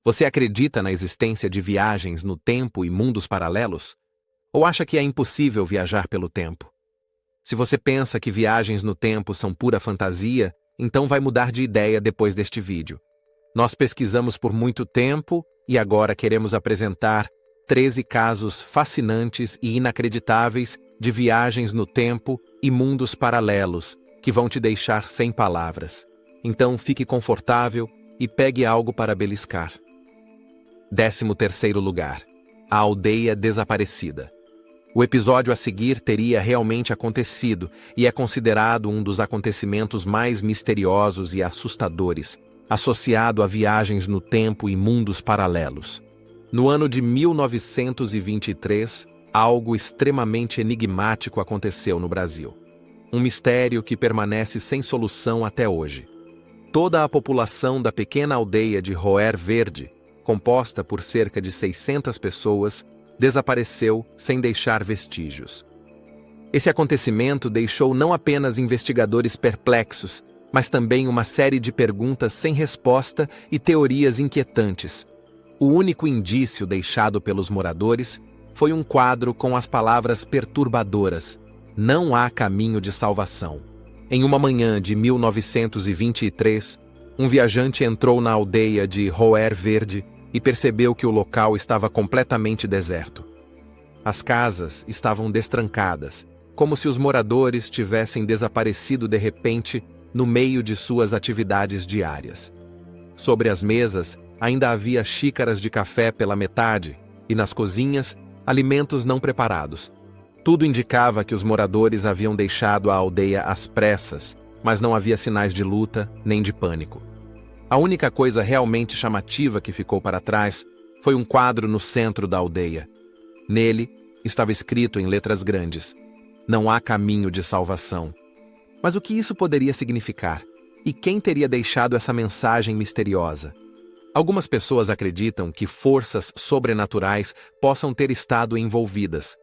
Você acredita na existência de viagens no tempo e mundos paralelos? Ou acha que é impossível viajar pelo tempo? Se você pensa que viagens no tempo são pura fantasia, então vai mudar de ideia depois deste vídeo. Nós pesquisamos por muito tempo e agora queremos apresentar 13 casos fascinantes e inacreditáveis de viagens no tempo e mundos paralelos que vão te deixar sem palavras. Então fique confortável e pegue algo para beliscar. 13º lugar. A aldeia desaparecida. O episódio a seguir teria realmente acontecido e é considerado um dos acontecimentos mais misteriosos e assustadores, associado a viagens no tempo e mundos paralelos. No ano de 1923, algo extremamente enigmático aconteceu no Brasil. Um mistério que permanece sem solução até hoje. Toda a população da pequena aldeia de Roer Verde, composta por cerca de 600 pessoas, desapareceu sem deixar vestígios. Esse acontecimento deixou não apenas investigadores perplexos, mas também uma série de perguntas sem resposta e teorias inquietantes. O único indício deixado pelos moradores foi um quadro com as palavras perturbadoras: "Não há caminho de salvação". Em uma manhã de 1923, um viajante entrou na aldeia de Roer Verde e percebeu que o local estava completamente deserto. As casas estavam destrancadas, como se os moradores tivessem desaparecido de repente no meio de suas atividades diárias. Sobre as mesas, ainda havia xícaras de café pela metade e nas cozinhas, alimentos não preparados. Tudo indicava que os moradores haviam deixado a aldeia às pressas, mas não havia sinais de luta nem de pânico. A única coisa realmente chamativa que ficou para trás foi um quadro no centro da aldeia. Nele estava escrito em letras grandes: "Não há caminho de salvação". Mas o que isso poderia significar? E quem teria deixado essa mensagem misteriosa? Algumas pessoas acreditam que forças sobrenaturais possam ter estado envolvidas.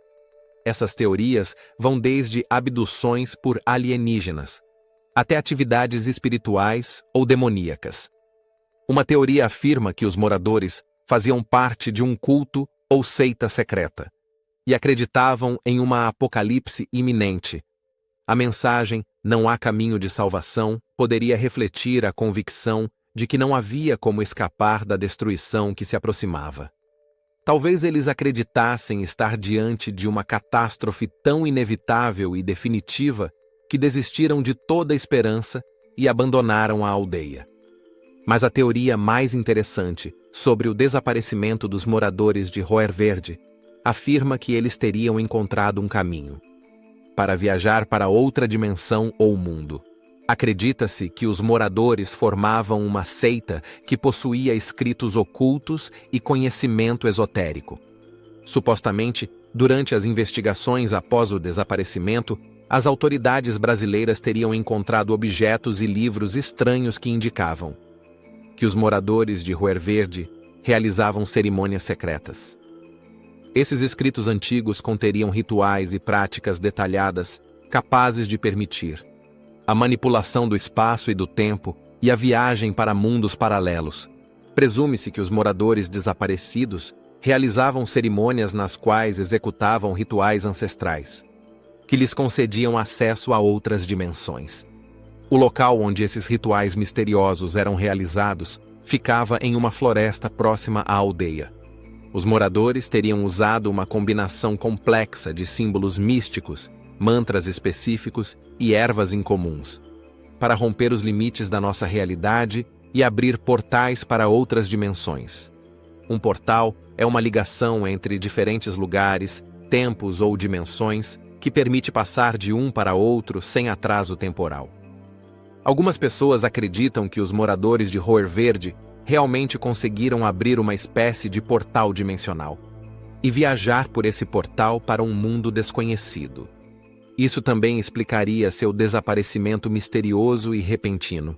Essas teorias vão desde abduções por alienígenas até atividades espirituais ou demoníacas. Uma teoria afirma que os moradores faziam parte de um culto ou seita secreta e acreditavam em uma apocalipse iminente. A mensagem "Não há caminho de salvação" poderia refletir a convicção de que não havia como escapar da destruição que se aproximava. Talvez eles acreditassem estar diante de uma catástrofe tão inevitável e definitiva que desistiram de toda esperança e abandonaram a aldeia. Mas a teoria mais interessante sobre o desaparecimento dos moradores de Roer Verde afirma que eles teriam encontrado um caminho para viajar para outra dimensão ou mundo. Acredita-se que os moradores formavam uma seita que possuía escritos ocultos e conhecimento esotérico. Supostamente, durante as investigações após o desaparecimento, as autoridades brasileiras teriam encontrado objetos e livros estranhos que indicavam que os moradores de Roer Verde realizavam cerimônias secretas. Esses escritos antigos conteriam rituais e práticas detalhadas capazes de permitir a manipulação do espaço e do tempo e a viagem para mundos paralelos. Presume-se que os moradores desaparecidos realizavam cerimônias nas quais executavam rituais ancestrais, que lhes concediam acesso a outras dimensões. O local onde esses rituais misteriosos eram realizados ficava em uma floresta próxima à aldeia. Os moradores teriam usado uma combinação complexa de símbolos místicos, mantras específicos e ervas incomuns, para romper os limites da nossa realidade e abrir portais para outras dimensões. Um portal é uma ligação entre diferentes lugares, tempos ou dimensões que permite passar de um para outro sem atraso temporal. Algumas pessoas acreditam que os moradores de Roer Verde realmente conseguiram abrir uma espécie de portal dimensional e viajar por esse portal para um mundo desconhecido. Isso também explicaria seu desaparecimento misterioso e repentino.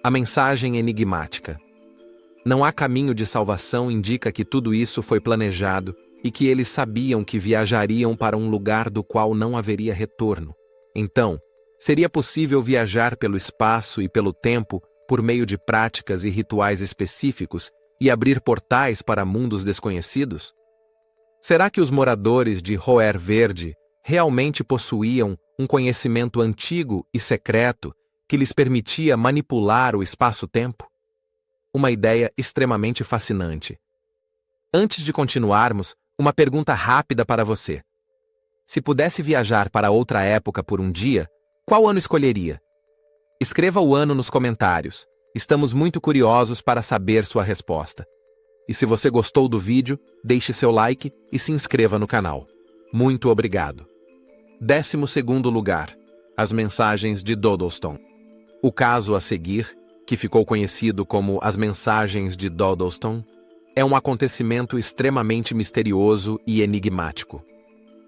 A mensagem enigmática: "Não há caminho de salvação" indica que tudo isso foi planejado e que eles sabiam que viajariam para um lugar do qual não haveria retorno. Então, seria possível viajar pelo espaço e pelo tempo por meio de práticas e rituais específicos e abrir portais para mundos desconhecidos? Será que os moradores de Roer Verde realmente possuíam um conhecimento antigo e secreto que lhes permitia manipular o espaço-tempo? Uma ideia extremamente fascinante. Antes de continuarmos, uma pergunta rápida para você. Se pudesse viajar para outra época por um dia, qual ano escolheria? Escreva o ano nos comentários. Estamos muito curiosos para saber sua resposta. E se você gostou do vídeo, deixe seu like e se inscreva no canal. Muito obrigado. 12º lugar. As mensagens de Dodlestone. O caso a seguir, que ficou conhecido como as mensagens de Dodlestone, é um acontecimento extremamente misterioso e enigmático.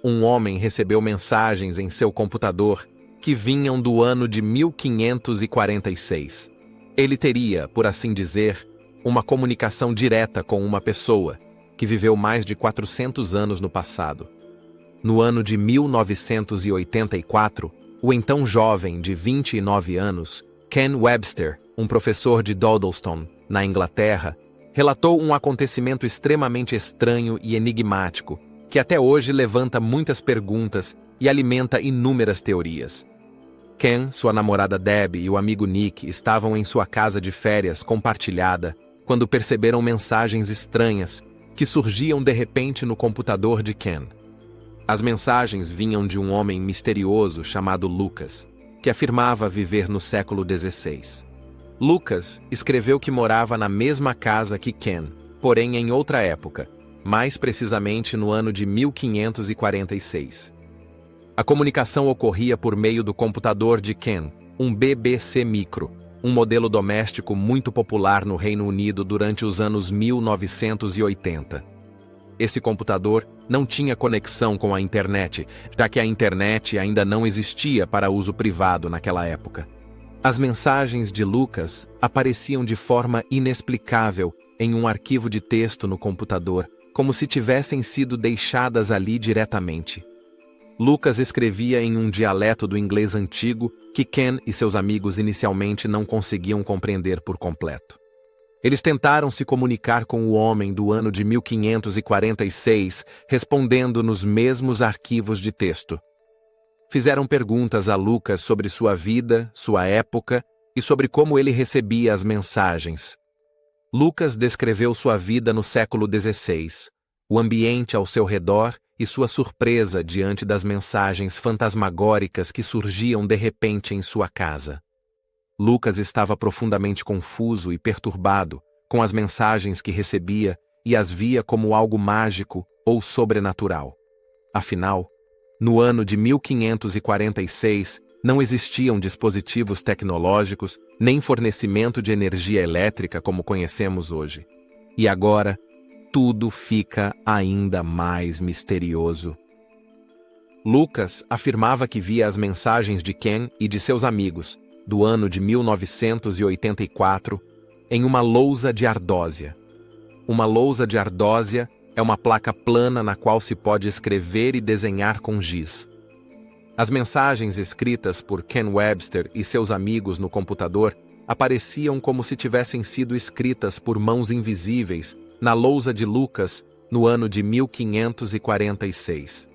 Um homem recebeu mensagens em seu computador que vinham do ano de 1546. Ele teria, por assim dizer, uma comunicação direta com uma pessoa que viveu mais de 400 anos no passado. No ano de 1984, o então jovem de 29 anos, Ken Webster, um professor de Dodlestone, na Inglaterra, relatou um acontecimento extremamente estranho e enigmático, que até hoje levanta muitas perguntas e alimenta inúmeras teorias. Ken, sua namorada Deb e o amigo Nick estavam em sua casa de férias compartilhada quando perceberam mensagens estranhas que surgiam de repente no computador de Ken. As mensagens vinham de um homem misterioso chamado Lucas, que afirmava viver no século XVI. Lucas escreveu que morava na mesma casa que Ken, porém em outra época, mais precisamente no ano de 1546. A comunicação ocorria por meio do computador de Ken, um BBC Micro, um modelo doméstico muito popular no Reino Unido durante os anos 1980. Esse computador não tinha conexão com a internet, já que a internet ainda não existia para uso privado naquela época. As mensagens de Lucas apareciam de forma inexplicável em um arquivo de texto no computador, como se tivessem sido deixadas ali diretamente. Lucas escrevia em um dialeto do inglês antigo que Ken e seus amigos inicialmente não conseguiam compreender por completo. Eles tentaram se comunicar com o homem do ano de 1546, respondendo nos mesmos arquivos de texto. Fizeram perguntas a Lucas sobre sua vida, sua época e sobre como ele recebia as mensagens. Lucas descreveu sua vida no século XVI, o ambiente ao seu redor e sua surpresa diante das mensagens fantasmagóricas que surgiam de repente em sua casa. Lucas estava profundamente confuso e perturbado com as mensagens que recebia e as via como algo mágico ou sobrenatural. Afinal, no ano de 1546, não existiam dispositivos tecnológicos nem fornecimento de energia elétrica como conhecemos hoje. E agora, tudo fica ainda mais misterioso. Lucas afirmava que via as mensagens de Ken e de seus amigos, do ano de 1984, em uma lousa de ardósia. Uma lousa de ardósia é uma placa plana na qual se pode escrever e desenhar com giz. As mensagens escritas por Ken Webster e seus amigos no computador apareciam como se tivessem sido escritas por mãos invisíveis na lousa de Lucas no ano de 1546.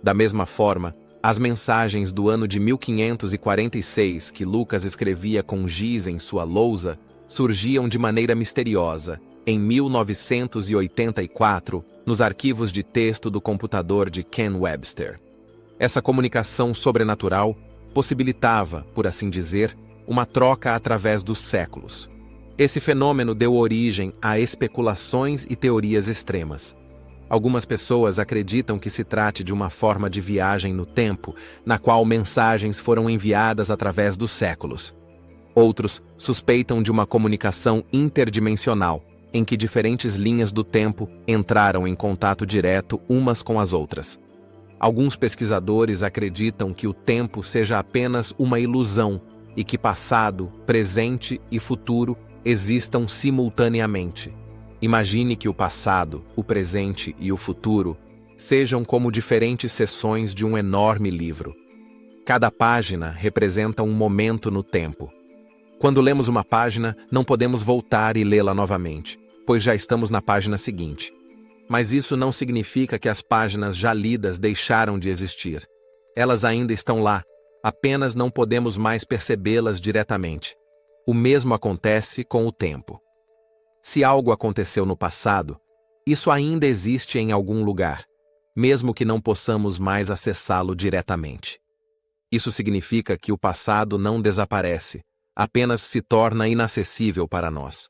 Da mesma forma, as mensagens do ano de 1546 que Lucas escrevia com giz em sua lousa surgiam de maneira misteriosa, em 1984, nos arquivos de texto do computador de Ken Webster. Essa comunicação sobrenatural possibilitava, por assim dizer, uma troca através dos séculos. Esse fenômeno deu origem a especulações e teorias extremas. Algumas pessoas acreditam que se trate de uma forma de viagem no tempo, na qual mensagens foram enviadas através dos séculos. Outros suspeitam de uma comunicação interdimensional, em que diferentes linhas do tempo entraram em contato direto umas com as outras. Alguns pesquisadores acreditam que o tempo seja apenas uma ilusão e que passado, presente e futuro existam simultaneamente. Imagine que o passado, o presente e o futuro sejam como diferentes seções de um enorme livro. Cada página representa um momento no tempo. Quando lemos uma página, não podemos voltar e lê-la novamente. pois já estamos na página seguinte. Mas isso não significa que as páginas já lidas deixaram de existir. Elas ainda estão lá, apenas não podemos mais percebê-las diretamente. O mesmo acontece com o tempo. Se algo aconteceu no passado, isso ainda existe em algum lugar, mesmo que não possamos mais acessá-lo diretamente. Isso significa que o passado não desaparece, apenas se torna inacessível para nós.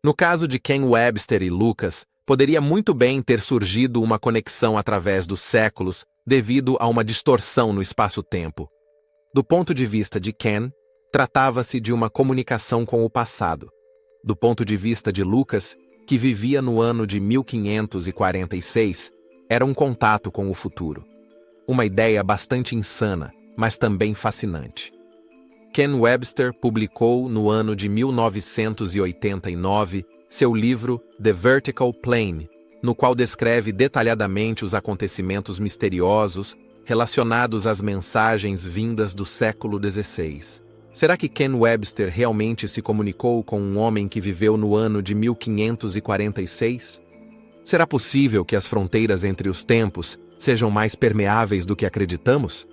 No caso de Ken Webster e Lucas, poderia muito bem ter surgido uma conexão através dos séculos devido a uma distorção no espaço-tempo. Do ponto de vista de Ken, tratava-se de uma comunicação com o passado. Do ponto de vista de Lucas, que vivia no ano de 1546, era um contato com o futuro. Uma ideia bastante insana, mas também fascinante. Ken Webster publicou no ano de 1989 seu livro The Vertical Plane, no qual descreve detalhadamente os acontecimentos misteriosos relacionados às mensagens vindas do século XVI. Será que Ken Webster realmente se comunicou com um homem que viveu no ano de 1546? Será possível que as fronteiras entre os tempos sejam mais permeáveis do que acreditamos?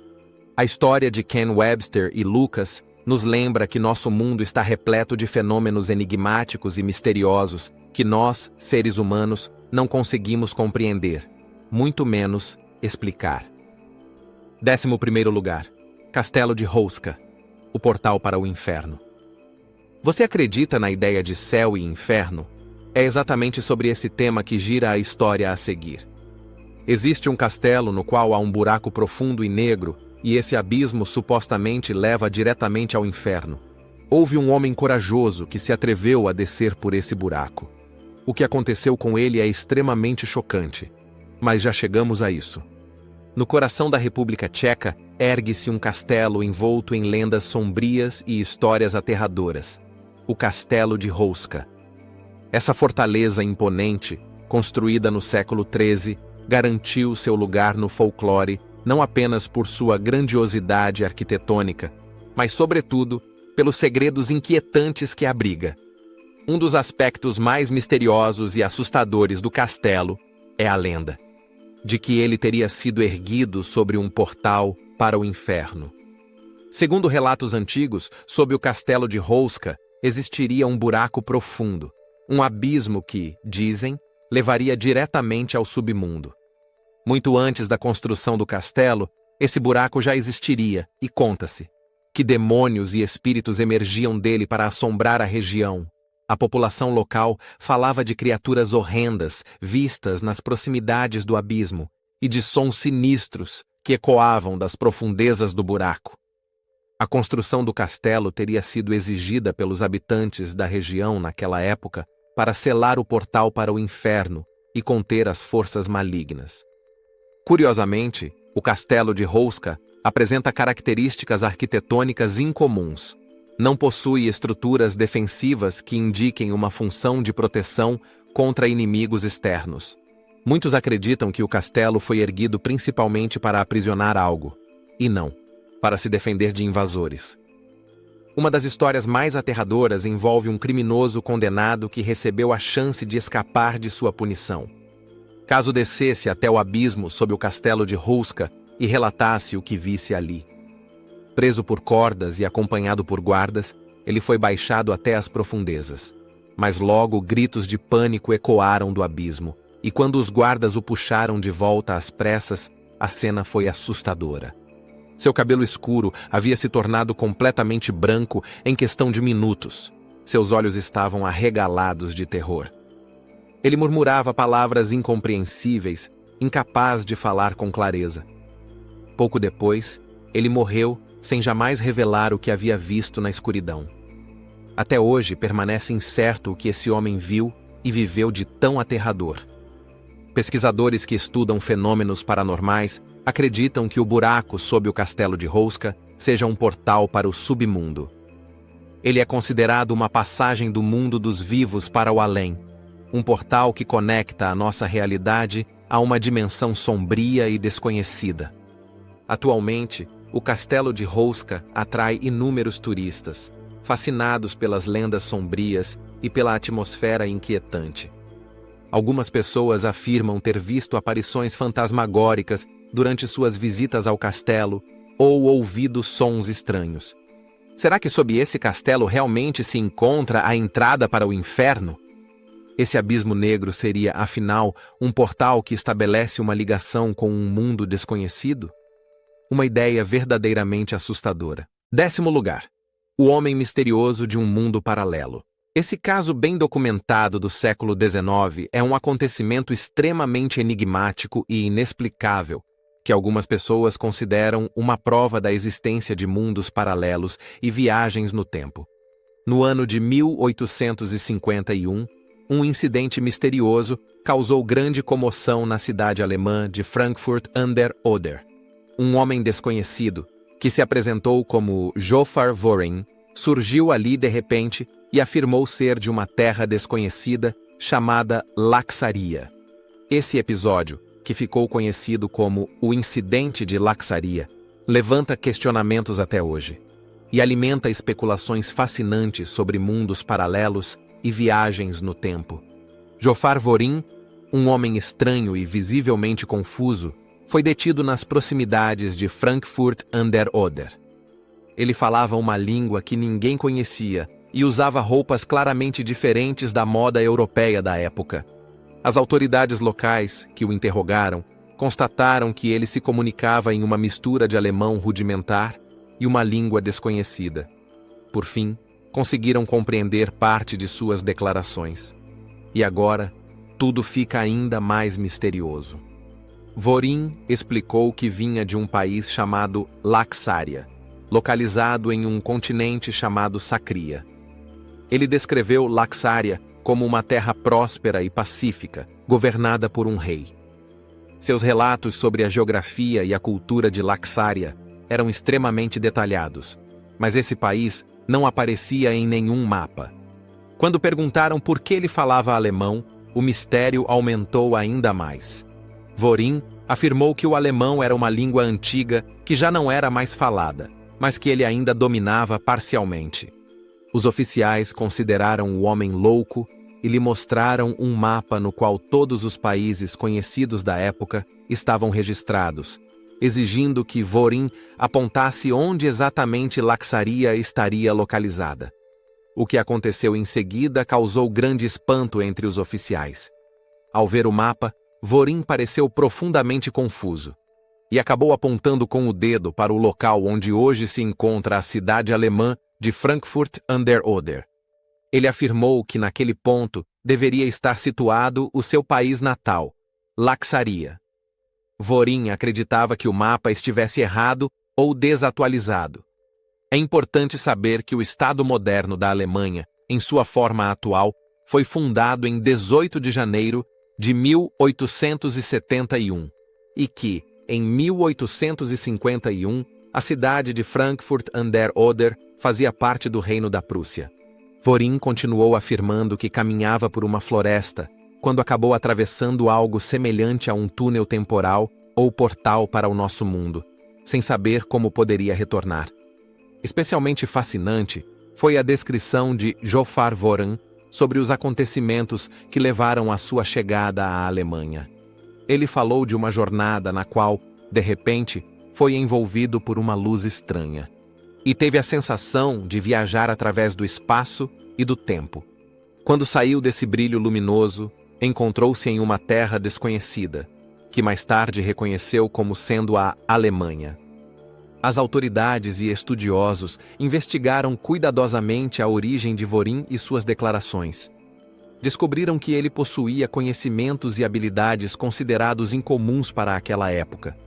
A história de Ken Webster e Lucas nos lembra que nosso mundo está repleto de fenômenos enigmáticos e misteriosos que nós, seres humanos, não conseguimos compreender, muito menos explicar. 11º lugar. Castelo de Houska, o portal para o inferno. Você acredita na ideia de céu e inferno? É exatamente sobre esse tema que gira a história a seguir. Existe um castelo no qual há um buraco profundo e negro, e esse abismo supostamente leva diretamente ao inferno. Houve um homem corajoso que se atreveu a descer por esse buraco. O que aconteceu com ele é extremamente chocante, mas já chegamos a isso. No coração da República Tcheca, ergue-se um castelo envolto em lendas sombrias e histórias aterradoras. O Castelo de Houska. Essa fortaleza imponente, construída no século XIII, garantiu seu lugar no folclore não apenas por sua grandiosidade arquitetônica, mas, sobretudo, pelos segredos inquietantes que abriga. Um dos aspectos mais misteriosos e assustadores do castelo é a lenda de que ele teria sido erguido sobre um portal para o inferno. Segundo relatos antigos, sob o castelo de Houska existiria um buraco profundo, um abismo que, dizem, levaria diretamente ao submundo. Muito antes da construção do castelo, esse buraco já existiria, e conta-se que demônios e espíritos emergiam dele para assombrar a região. A população local falava de criaturas horrendas vistas nas proximidades do abismo e de sons sinistros que ecoavam das profundezas do buraco. A construção do castelo teria sido exigida pelos habitantes da região naquela época para selar o portal para o inferno e conter as forças malignas. Curiosamente, o castelo de Houska apresenta características arquitetônicas incomuns. Não possui estruturas defensivas que indiquem uma função de proteção contra inimigos externos. Muitos acreditam que o castelo foi erguido principalmente para aprisionar algo, e não para se defender de invasores. Uma das histórias mais aterradoras envolve um criminoso condenado que recebeu a chance de escapar de sua punição. Caso descesse até o abismo sob o castelo de Houska e relatasse o que visse ali. Preso por cordas e acompanhado por guardas, ele foi baixado até as profundezas. Mas logo gritos de pânico ecoaram do abismo, e quando os guardas o puxaram de volta às pressas, a cena foi assustadora. Seu cabelo escuro havia se tornado completamente branco em questão de minutos. Seus olhos estavam arregalados de terror. Ele murmurava palavras incompreensíveis, incapaz de falar com clareza. Pouco depois, ele morreu sem jamais revelar o que havia visto na escuridão. Até hoje permanece incerto o que esse homem viu e viveu de tão aterrador. Pesquisadores que estudam fenômenos paranormais acreditam que o buraco sob o castelo de Houska seja um portal para o submundo. Ele é considerado uma passagem do mundo dos vivos para o além, um portal que conecta a nossa realidade a uma dimensão sombria e desconhecida. Atualmente, o castelo de Houska atrai inúmeros turistas, fascinados pelas lendas sombrias e pela atmosfera inquietante. Algumas pessoas afirmam ter visto aparições fantasmagóricas durante suas visitas ao castelo ou ouvido sons estranhos. Será que sob esse castelo realmente se encontra a entrada para o inferno? Esse abismo negro seria, afinal, um portal que estabelece uma ligação com um mundo desconhecido? Uma ideia verdadeiramente assustadora. 10º lugar. O homem misterioso de um mundo paralelo. Esse caso bem documentado do século XIX é um acontecimento extremamente enigmático e inexplicável, que algumas pessoas consideram uma prova da existência de mundos paralelos e viagens no tempo. No ano de 1851, um incidente misterioso causou grande comoção na cidade alemã de Frankfurt an der Oder. Um homem desconhecido, que se apresentou como Jofar Vorin, surgiu ali de repente e afirmou ser de uma terra desconhecida chamada Laxaria. Esse episódio, que ficou conhecido como o Incidente de Laxaria, levanta questionamentos até hoje e alimenta especulações fascinantes sobre mundos paralelos e viagens no tempo. Jofar Vorin, um homem estranho e visivelmente confuso, foi detido nas proximidades de Frankfurt an der Oder. Ele falava uma língua que ninguém conhecia e usava roupas claramente diferentes da moda europeia da época. As autoridades locais, que o interrogaram, constataram que ele se comunicava em uma mistura de alemão rudimentar e uma língua desconhecida. Por fim, conseguiram compreender parte de suas declarações. E agora, tudo fica ainda mais misterioso. Vorin explicou que vinha de um país chamado Laxária, localizado em um continente chamado Sacria. Ele descreveu Laxária como uma terra próspera e pacífica, governada por um rei. Seus relatos sobre a geografia e a cultura de Laxária eram extremamente detalhados, mas esse país não aparecia em nenhum mapa. Quando perguntaram por que ele falava alemão, o mistério aumentou ainda mais. Vorin afirmou que o alemão era uma língua antiga que já não era mais falada, mas que ele ainda dominava parcialmente. Os oficiais consideraram o homem louco e lhe mostraram um mapa no qual todos os países conhecidos da época estavam registrados, exigindo que Vorin apontasse onde exatamente Laxaria estaria localizada. O que aconteceu em seguida causou grande espanto entre os oficiais. Ao ver o mapa, Vorin pareceu profundamente confuso e acabou apontando com o dedo para o local onde hoje se encontra a cidade alemã de Frankfurt an der Oder. Ele afirmou que naquele ponto deveria estar situado o seu país natal, Laxaria. Vorin acreditava que o mapa estivesse errado ou desatualizado. É importante saber que o Estado moderno da Alemanha, em sua forma atual, foi fundado em 18 de janeiro de 1871 e que, em 1851, a cidade de Frankfurt an der Oder fazia parte do Reino da Prússia. Vorin continuou afirmando que caminhava por uma floresta quando acabou atravessando algo semelhante a um túnel temporal ou portal para o nosso mundo, sem saber como poderia retornar. Especialmente fascinante foi a descrição de Jofar Vorin sobre os acontecimentos que levaram à sua chegada à Alemanha. Ele falou de uma jornada na qual, de repente, foi envolvido por uma luz estranha e teve a sensação de viajar através do espaço e do tempo. Quando saiu desse brilho luminoso, encontrou-se em uma terra desconhecida, que mais tarde reconheceu como sendo a Alemanha. As autoridades e estudiosos investigaram cuidadosamente a origem de Vorin e suas declarações. Descobriram que ele possuía conhecimentos e habilidades considerados incomuns para aquela época.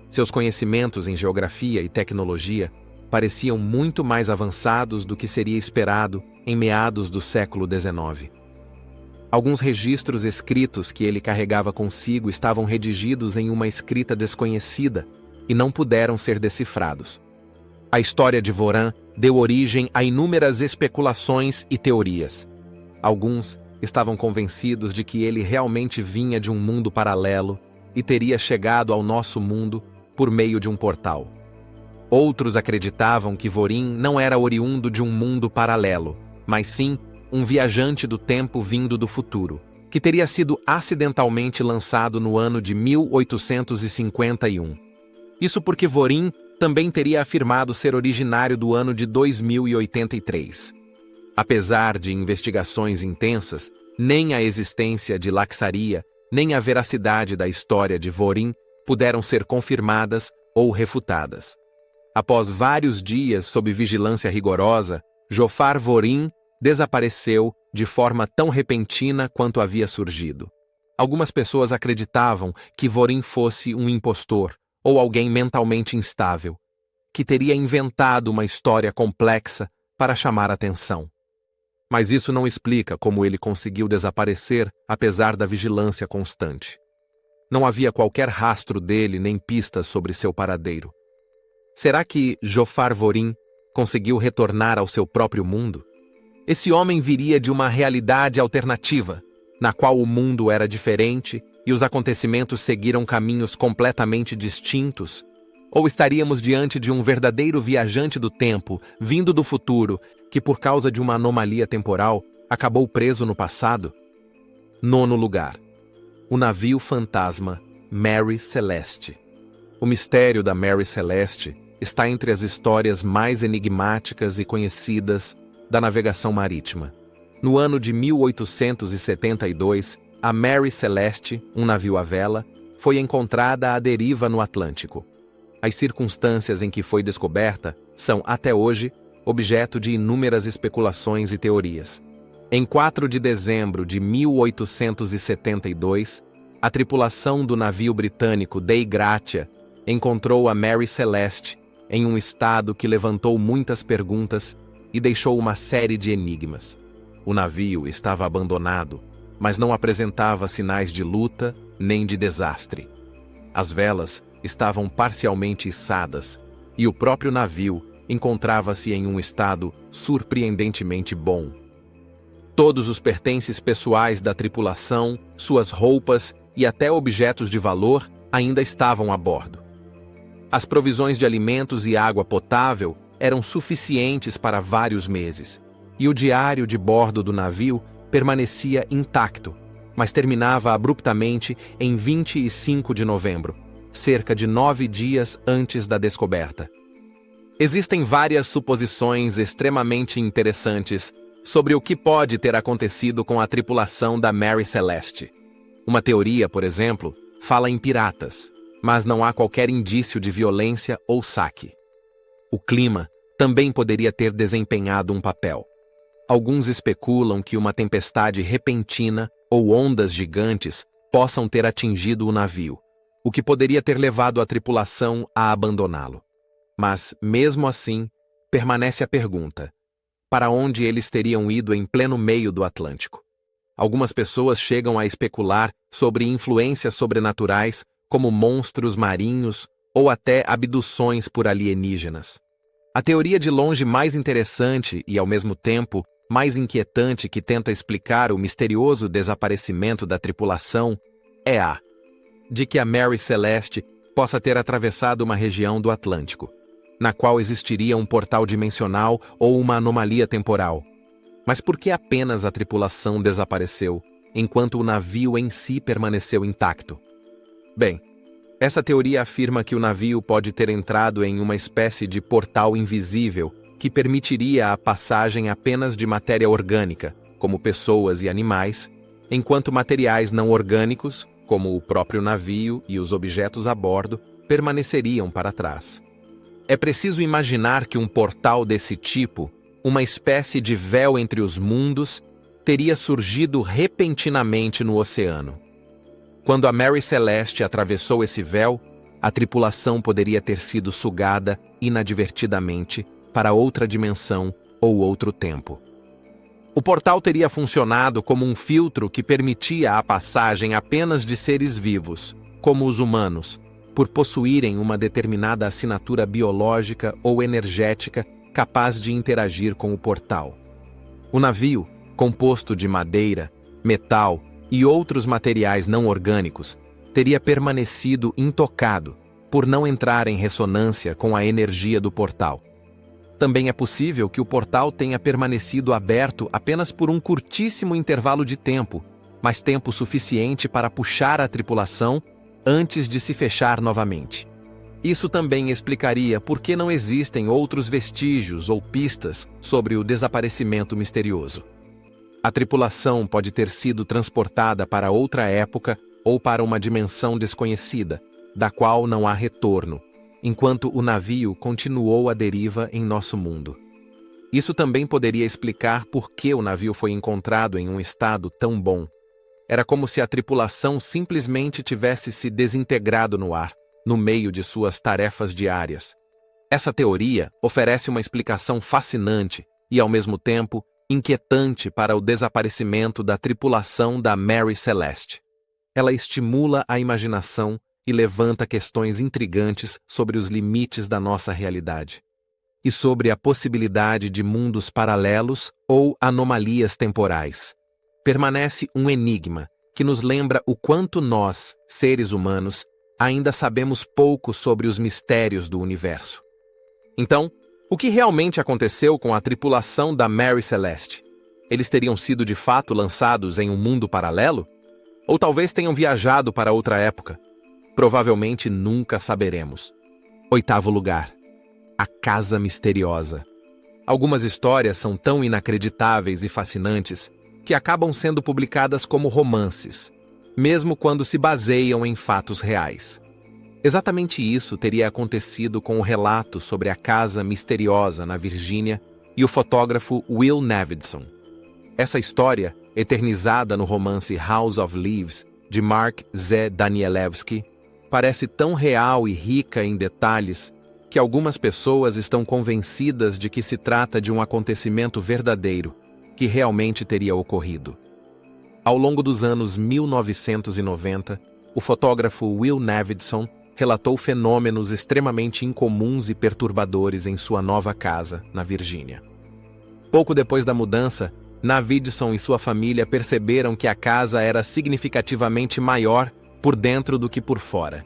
Seus conhecimentos em geografia e tecnologia pareciam muito mais avançados do que seria esperado em meados do século XIX. Alguns registros escritos que ele carregava consigo estavam redigidos em uma escrita desconhecida e não puderam ser decifrados. A história de Vorin deu origem a inúmeras especulações e teorias. Alguns estavam convencidos de que ele realmente vinha de um mundo paralelo e teria chegado ao nosso mundo por meio de um portal. Outros acreditavam que Vorin não era oriundo de um mundo paralelo, mas sim um viajante do tempo vindo do futuro, que teria sido acidentalmente lançado no ano de 1851. Isso porque Vorin também teria afirmado ser originário do ano de 2083. Apesar de investigações intensas, nem a existência de Laxaria, nem a veracidade da história de Vorin puderam ser confirmadas ou refutadas. Após vários dias sob vigilância rigorosa, Jofar Vorin desapareceu de forma tão repentina quanto havia surgido. Algumas pessoas acreditavam que Vorin fosse um impostor ou alguém mentalmente instável, que teria inventado uma história complexa para chamar atenção. Mas isso não explica como ele conseguiu desaparecer apesar da vigilância constante. Não havia qualquer rastro dele nem pistas sobre seu paradeiro. Será que Jofar Vorin conseguiu retornar ao seu próprio mundo? Esse homem viria de uma realidade alternativa, na qual o mundo era diferente e os acontecimentos seguiram caminhos completamente distintos? Ou estaríamos diante de um verdadeiro viajante do tempo, vindo do futuro, que por causa de uma anomalia temporal, acabou preso no passado? 9º lugar. O navio fantasma Mary Celeste. O mistério da Mary Celeste está entre as histórias mais enigmáticas e conhecidas da navegação marítima. No ano de 1872, a Mary Celeste, um navio à vela, foi encontrada à deriva no Atlântico. As circunstâncias em que foi descoberta são, até hoje, objeto de inúmeras especulações e teorias. Em 4 de dezembro de 1872, a tripulação do navio britânico Dei Gratia encontrou a Mary Celeste em um estado que levantou muitas perguntas e deixou uma série de enigmas. O navio estava abandonado, mas não apresentava sinais de luta nem de desastre. As velas estavam parcialmente içadas e o próprio navio encontrava-se em um estado surpreendentemente bom. Todos os pertences pessoais da tripulação, suas roupas e até objetos de valor ainda estavam a bordo. As provisões de alimentos e água potável eram suficientes para vários meses, e o diário de bordo do navio permanecia intacto, mas terminava abruptamente em 25 de novembro, cerca de 9 dias antes da descoberta. Existem várias suposições extremamente interessantes sobre o que pode ter acontecido com a tripulação da Mary Celeste. Uma teoria, por exemplo, fala em piratas, mas não há qualquer indício de violência ou saque. O clima também poderia ter desempenhado um papel. Alguns especulam que uma tempestade repentina ou ondas gigantes possam ter atingido o navio, o que poderia ter levado a tripulação a abandoná-lo. Mas, mesmo assim, permanece a pergunta: para onde eles teriam ido em pleno meio do Atlântico? Algumas pessoas chegam a especular sobre influências sobrenaturais, como monstros marinhos ou até abduções por alienígenas. A teoria de longe mais interessante e, ao mesmo tempo, mais inquietante que tenta explicar o misterioso desaparecimento da tripulação é a de que a Mary Celeste possa ter atravessado uma região do Atlântico, na qual existiria um portal dimensional ou uma anomalia temporal. Mas por que apenas a tripulação desapareceu, enquanto o navio em si permaneceu intacto? Bem, essa teoria afirma que o navio pode ter entrado em uma espécie de portal invisível que permitiria a passagem apenas de matéria orgânica, como pessoas e animais, enquanto materiais não orgânicos, como o próprio navio e os objetos a bordo, permaneceriam para trás. É preciso imaginar que um portal desse tipo, uma espécie de véu entre os mundos, teria surgido repentinamente no oceano. Quando a Mary Celeste atravessou esse véu, a tripulação poderia ter sido sugada inadvertidamente para outra dimensão ou outro tempo. O portal teria funcionado como um filtro que permitia a passagem apenas de seres vivos, como os humanos, por possuírem uma determinada assinatura biológica ou energética capaz de interagir com o portal. O navio, composto de madeira, metal e outros materiais não orgânicos, teria permanecido intocado por não entrar em ressonância com a energia do portal. Também é possível que o portal tenha permanecido aberto apenas por um curtíssimo intervalo de tempo, mas tempo suficiente para puxar a tripulação antes de se fechar novamente. Isso também explicaria por que não existem outros vestígios ou pistas sobre o desaparecimento misterioso. A tripulação pode ter sido transportada para outra época ou para uma dimensão desconhecida, da qual não há retorno, enquanto o navio continuou à deriva em nosso mundo. Isso também poderia explicar por que o navio foi encontrado em um estado tão bom. Era como se a tripulação simplesmente tivesse se desintegrado no ar, no meio de suas tarefas diárias. Essa teoria oferece uma explicação fascinante e, ao mesmo tempo, inquietante para o desaparecimento da tripulação da Mary Celeste. Ela estimula a imaginação e levanta questões intrigantes sobre os limites da nossa realidade e sobre a possibilidade de mundos paralelos ou anomalias temporais. Permanece um enigma que nos lembra o quanto nós, seres humanos, ainda sabemos pouco sobre os mistérios do universo. Então, o que realmente aconteceu com a tripulação da Mary Celeste? Eles teriam sido de fato lançados em um mundo paralelo? Ou talvez tenham viajado para outra época? Provavelmente nunca saberemos. 8º lugar. A Casa Misteriosa. Algumas histórias são tão inacreditáveis e fascinantes que acabam sendo publicadas como romances, mesmo quando se baseiam em fatos reais. Exatamente isso teria acontecido com o relato sobre a Casa Misteriosa na Virgínia e o fotógrafo Will Navidson. Essa história, eternizada no romance House of Leaves, de Mark Z. Danielewski, parece tão real e rica em detalhes que algumas pessoas estão convencidas de que se trata de um acontecimento verdadeiro, que realmente teria ocorrido. Ao longo dos anos 1990, o fotógrafo Will Navidson relatou fenômenos extremamente incomuns e perturbadores em sua nova casa, na Virgínia. Pouco depois da mudança, Navidson e sua família perceberam que a casa era significativamente maior por dentro do que por fora.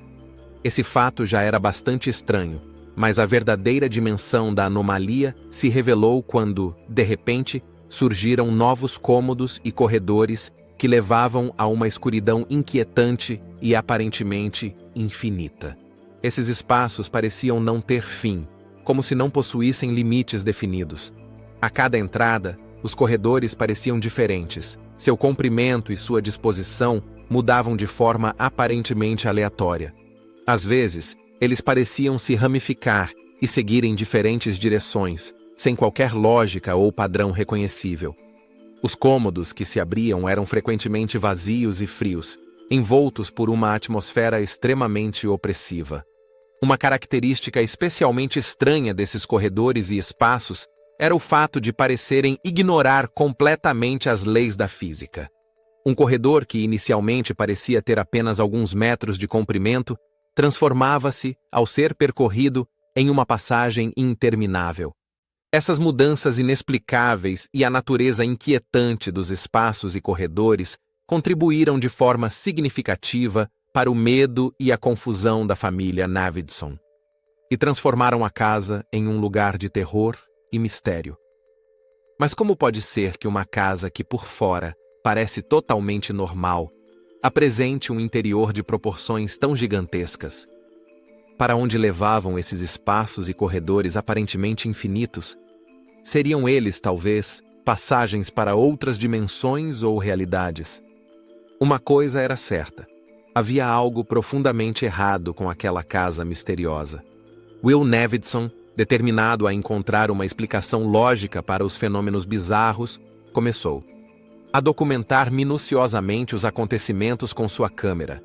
Esse fato já era bastante estranho, mas a verdadeira dimensão da anomalia se revelou quando, de repente, surgiram novos cômodos e corredores que levavam a uma escuridão inquietante e aparentemente infinita. Esses espaços pareciam não ter fim, como se não possuíssem limites definidos. A cada entrada, os corredores pareciam diferentes. Seu comprimento e sua disposição mudavam de forma aparentemente aleatória. Às vezes, eles pareciam se ramificar e seguir em diferentes direções, sem qualquer lógica ou padrão reconhecível. Os cômodos que se abriam eram frequentemente vazios e frios, envoltos por uma atmosfera extremamente opressiva. Uma característica especialmente estranha desses corredores e espaços era o fato de parecerem ignorar completamente as leis da física. Um corredor que inicialmente parecia ter apenas alguns metros de comprimento, transformava-se, ao ser percorrido, em uma passagem interminável. Essas mudanças inexplicáveis e a natureza inquietante dos espaços e corredores contribuíram de forma significativa para o medo e a confusão da família Navidson, e transformaram a casa em um lugar de terror e mistério. Mas como pode ser que uma casa que por fora parece totalmente normal apresente um interior de proporções tão gigantescas? Para onde levavam esses espaços e corredores aparentemente infinitos? Seriam eles, talvez, passagens para outras dimensões ou realidades? Uma coisa era certa: havia algo profundamente errado com aquela casa misteriosa. Will Navidson, determinado a encontrar uma explicação lógica para os fenômenos bizarros, começou a documentar minuciosamente os acontecimentos com sua câmera.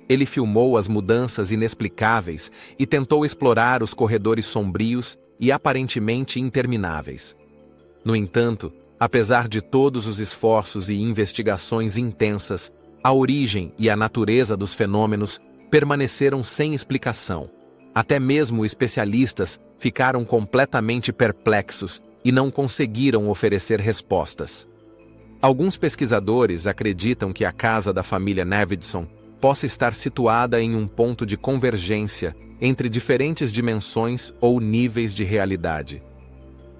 Ele filmou as mudanças inexplicáveis e tentou explorar os corredores sombrios e aparentemente intermináveis. No entanto, apesar de todos os esforços e investigações intensas, a origem e a natureza dos fenômenos permaneceram sem explicação. Até mesmo especialistas ficaram completamente perplexos e não conseguiram oferecer respostas. Alguns pesquisadores acreditam que a casa da família Navidson possa estar situada em um ponto de convergência entre diferentes dimensões ou níveis de realidade.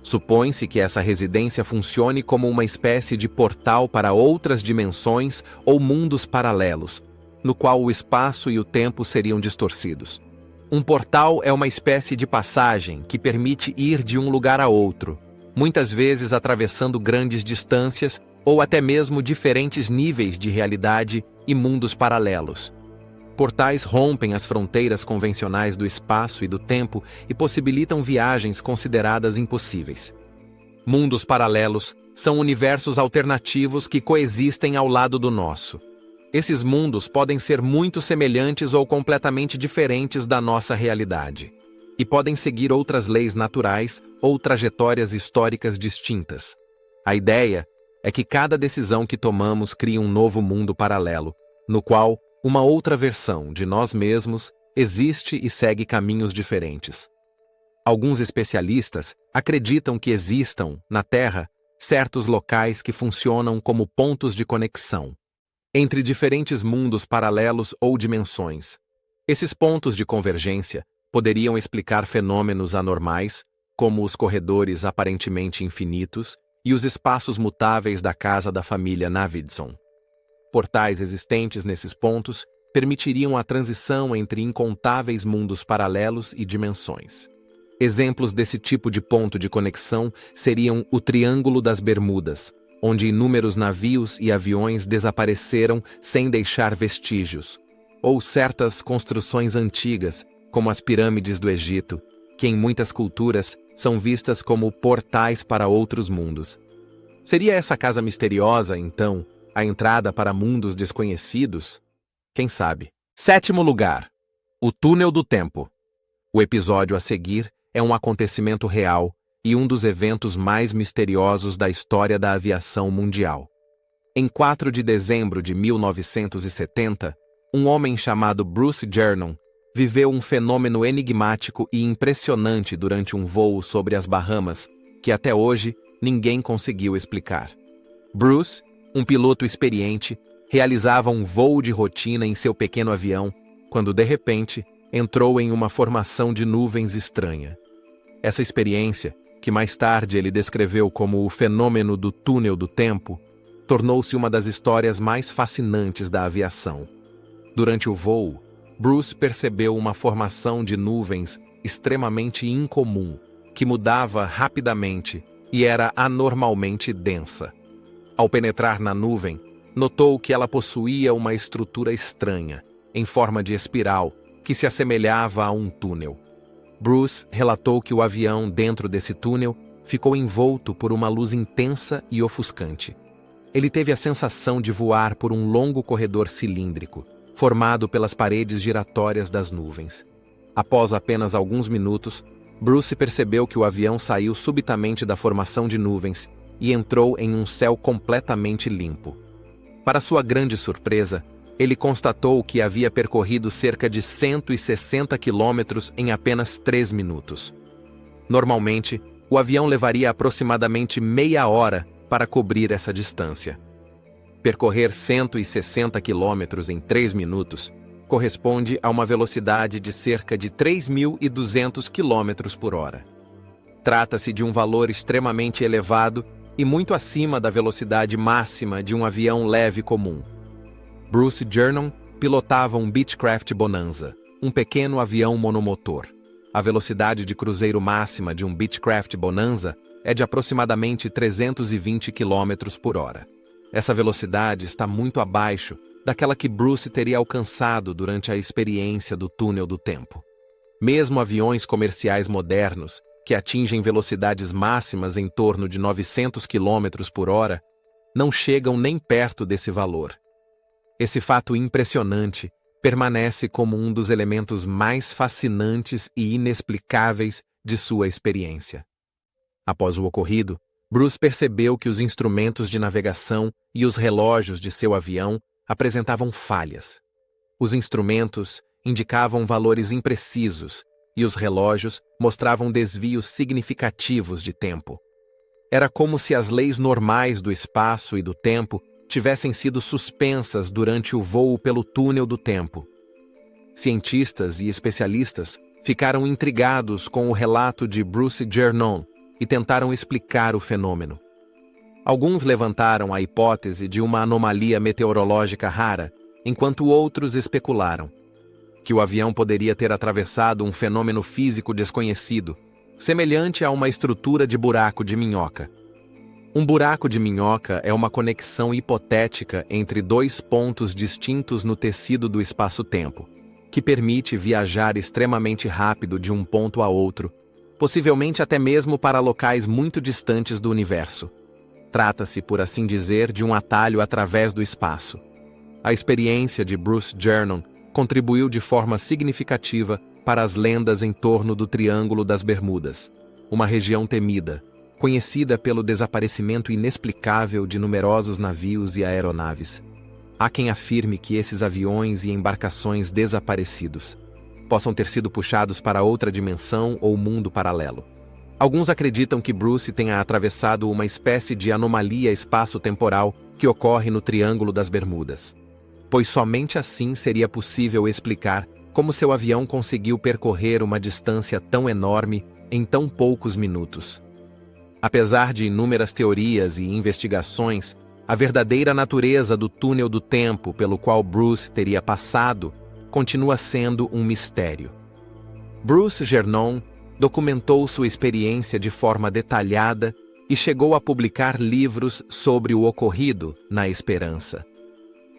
Supõe-se que essa residência funcione como uma espécie de portal para outras dimensões ou mundos paralelos, no qual o espaço e o tempo seriam distorcidos. Um portal é uma espécie de passagem que permite ir de um lugar a outro, muitas vezes atravessando grandes distâncias ou até mesmo diferentes níveis de realidade e mundos paralelos. Portais rompem as fronteiras convencionais do espaço e do tempo e possibilitam viagens consideradas impossíveis. Mundos paralelos são universos alternativos que coexistem ao lado do nosso. Esses mundos podem ser muito semelhantes ou completamente diferentes da nossa realidade, e podem seguir outras leis naturais ou trajetórias históricas distintas. A ideia é que cada decisão que tomamos cria um novo mundo paralelo, no qual uma outra versão de nós mesmos existe e segue caminhos diferentes. Alguns especialistas acreditam que existam, na Terra, certos locais que funcionam como pontos de conexão entre diferentes mundos paralelos ou dimensões. Esses pontos de convergência poderiam explicar fenômenos anormais, como os corredores aparentemente infinitos e os espaços mutáveis da casa da família Navidson. Portais existentes nesses pontos permitiriam a transição entre incontáveis mundos paralelos e dimensões. Exemplos desse tipo de ponto de conexão seriam o Triângulo das Bermudas, onde inúmeros navios e aviões desapareceram sem deixar vestígios, ou certas construções antigas, como as pirâmides do Egito, que em muitas culturas são vistas como portais para outros mundos. Seria essa casa misteriosa, então, a entrada para mundos desconhecidos? Quem sabe? 7º lugar. O Túnel do Tempo. O episódio a seguir é um acontecimento real e um dos eventos mais misteriosos da história da aviação mundial. Em 4 de dezembro de 1970, um homem chamado Bruce Jernon viveu um fenômeno enigmático e impressionante durante um voo sobre as Bahamas, que até hoje ninguém conseguiu explicar. Bruce, um piloto experiente, realizava um voo de rotina em seu pequeno avião, quando de repente entrou em uma formação de nuvens estranha. Essa experiência, que mais tarde ele descreveu como o fenômeno do túnel do tempo, tornou-se uma das histórias mais fascinantes da aviação. Durante o voo, Bruce percebeu uma formação de nuvens extremamente incomum, que mudava rapidamente e era anormalmente densa. Ao penetrar na nuvem, notou que ela possuía uma estrutura estranha, em forma de espiral, que se assemelhava a um túnel. Bruce relatou que o avião dentro desse túnel ficou envolto por uma luz intensa e ofuscante. Ele teve a sensação de voar por um longo corredor cilíndrico, formado pelas paredes giratórias das nuvens. Após apenas alguns minutos, Bruce percebeu que o avião saiu subitamente da formação de nuvens e entrou em um céu completamente limpo. Para sua grande surpresa, ele constatou que havia percorrido cerca de 160 quilômetros em apenas 3 minutos. Normalmente, o avião levaria aproximadamente meia hora para cobrir essa distância. Percorrer 160 quilômetros em 3 minutos corresponde a uma velocidade de cerca de 3.200 quilômetros por hora. Trata-se de um valor extremamente elevado e muito acima da velocidade máxima de um avião leve comum. Bruce Jernon pilotava um Beechcraft Bonanza, um pequeno avião monomotor. A velocidade de cruzeiro máxima de um Beechcraft Bonanza é de aproximadamente 320 km por hora. Essa velocidade está muito abaixo daquela que Bruce teria alcançado durante a experiência do túnel do tempo. Mesmo aviões comerciais modernos, que atingem velocidades máximas em torno de 900 km por hora, não chegam nem perto desse valor. Esse fato impressionante permanece como um dos elementos mais fascinantes e inexplicáveis de sua experiência. Após o ocorrido, Bruce percebeu que os instrumentos de navegação e os relógios de seu avião apresentavam falhas. Os instrumentos indicavam valores imprecisos e os relógios mostravam desvios significativos de tempo. Era como se as leis normais do espaço e do tempo tivessem sido suspensas durante o voo pelo túnel do tempo. Cientistas e especialistas ficaram intrigados com o relato de Bruce Jernon e tentaram explicar o fenômeno. Alguns levantaram a hipótese de uma anomalia meteorológica rara, enquanto outros especularam que o avião poderia ter atravessado um fenômeno físico desconhecido, semelhante a uma estrutura de buraco de minhoca. Um buraco de minhoca é uma conexão hipotética entre dois pontos distintos no tecido do espaço-tempo, que permite viajar extremamente rápido de um ponto a outro, possivelmente até mesmo para locais muito distantes do universo. Trata-se, por assim dizer, de um atalho através do espaço. A experiência de Bruce Jernon contribuiu de forma significativa para as lendas em torno do Triângulo das Bermudas, uma região temida, conhecida pelo desaparecimento inexplicável de numerosos navios e aeronaves. Há quem afirme que esses aviões e embarcações desaparecidos possam ter sido puxados para outra dimensão ou mundo paralelo. Alguns acreditam que Bruce tenha atravessado uma espécie de anomalia espaço-temporal que ocorre no Triângulo das Bermudas, pois somente assim seria possível explicar como seu avião conseguiu percorrer uma distância tão enorme em tão poucos minutos. Apesar de inúmeras teorias e investigações, a verdadeira natureza do túnel do tempo pelo qual Bruce teria passado continua sendo um mistério. Bruce Jernon documentou sua experiência de forma detalhada e chegou a publicar livros sobre o ocorrido na esperança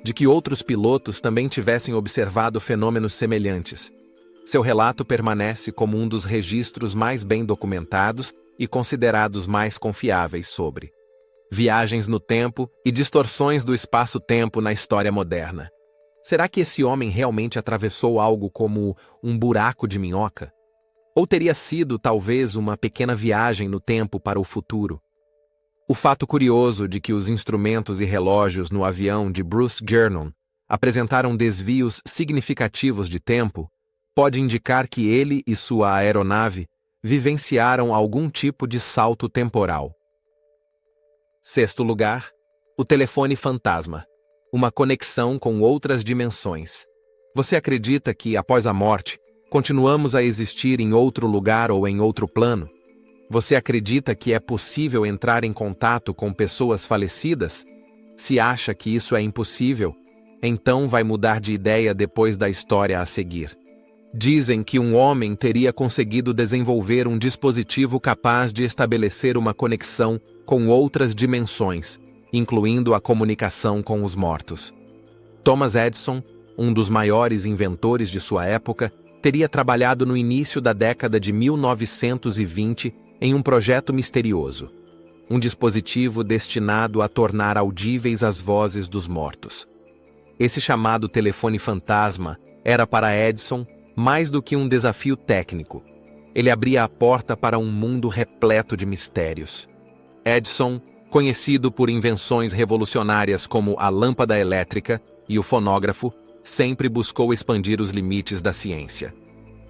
de que outros pilotos também tivessem observado fenômenos semelhantes. Seu relato permanece como um dos registros mais bem documentados e considerados mais confiáveis sobre viagens no tempo e distorções do espaço-tempo na história moderna. Será que esse homem realmente atravessou algo como um buraco de minhoca? Ou teria sido, talvez, uma pequena viagem no tempo para o futuro? O fato curioso de que os instrumentos e relógios no avião de Bruce Jernon apresentaram desvios significativos de tempo pode indicar que ele e sua aeronave vivenciaram algum tipo de salto temporal. Sexto lugar, o telefone fantasma, uma conexão com outras dimensões. Você acredita que, após a morte, continuamos a existir em outro lugar ou em outro plano? Você acredita que é possível entrar em contato com pessoas falecidas? Se acha que isso é impossível, então vai mudar de ideia depois da história a seguir. Dizem que um homem teria conseguido desenvolver um dispositivo capaz de estabelecer uma conexão com outras dimensões, incluindo a comunicação com os mortos. Thomas Edison, um dos maiores inventores de sua época, teria trabalhado no início da década de 1920 em um projeto misterioso, um dispositivo destinado a tornar audíveis as vozes dos mortos. Esse chamado telefone fantasma era para Edison mais do que um desafio técnico. Ele abria a porta para um mundo repleto de mistérios. Edison, conhecido por invenções revolucionárias como a lâmpada elétrica e o fonógrafo, sempre buscou expandir os limites da ciência.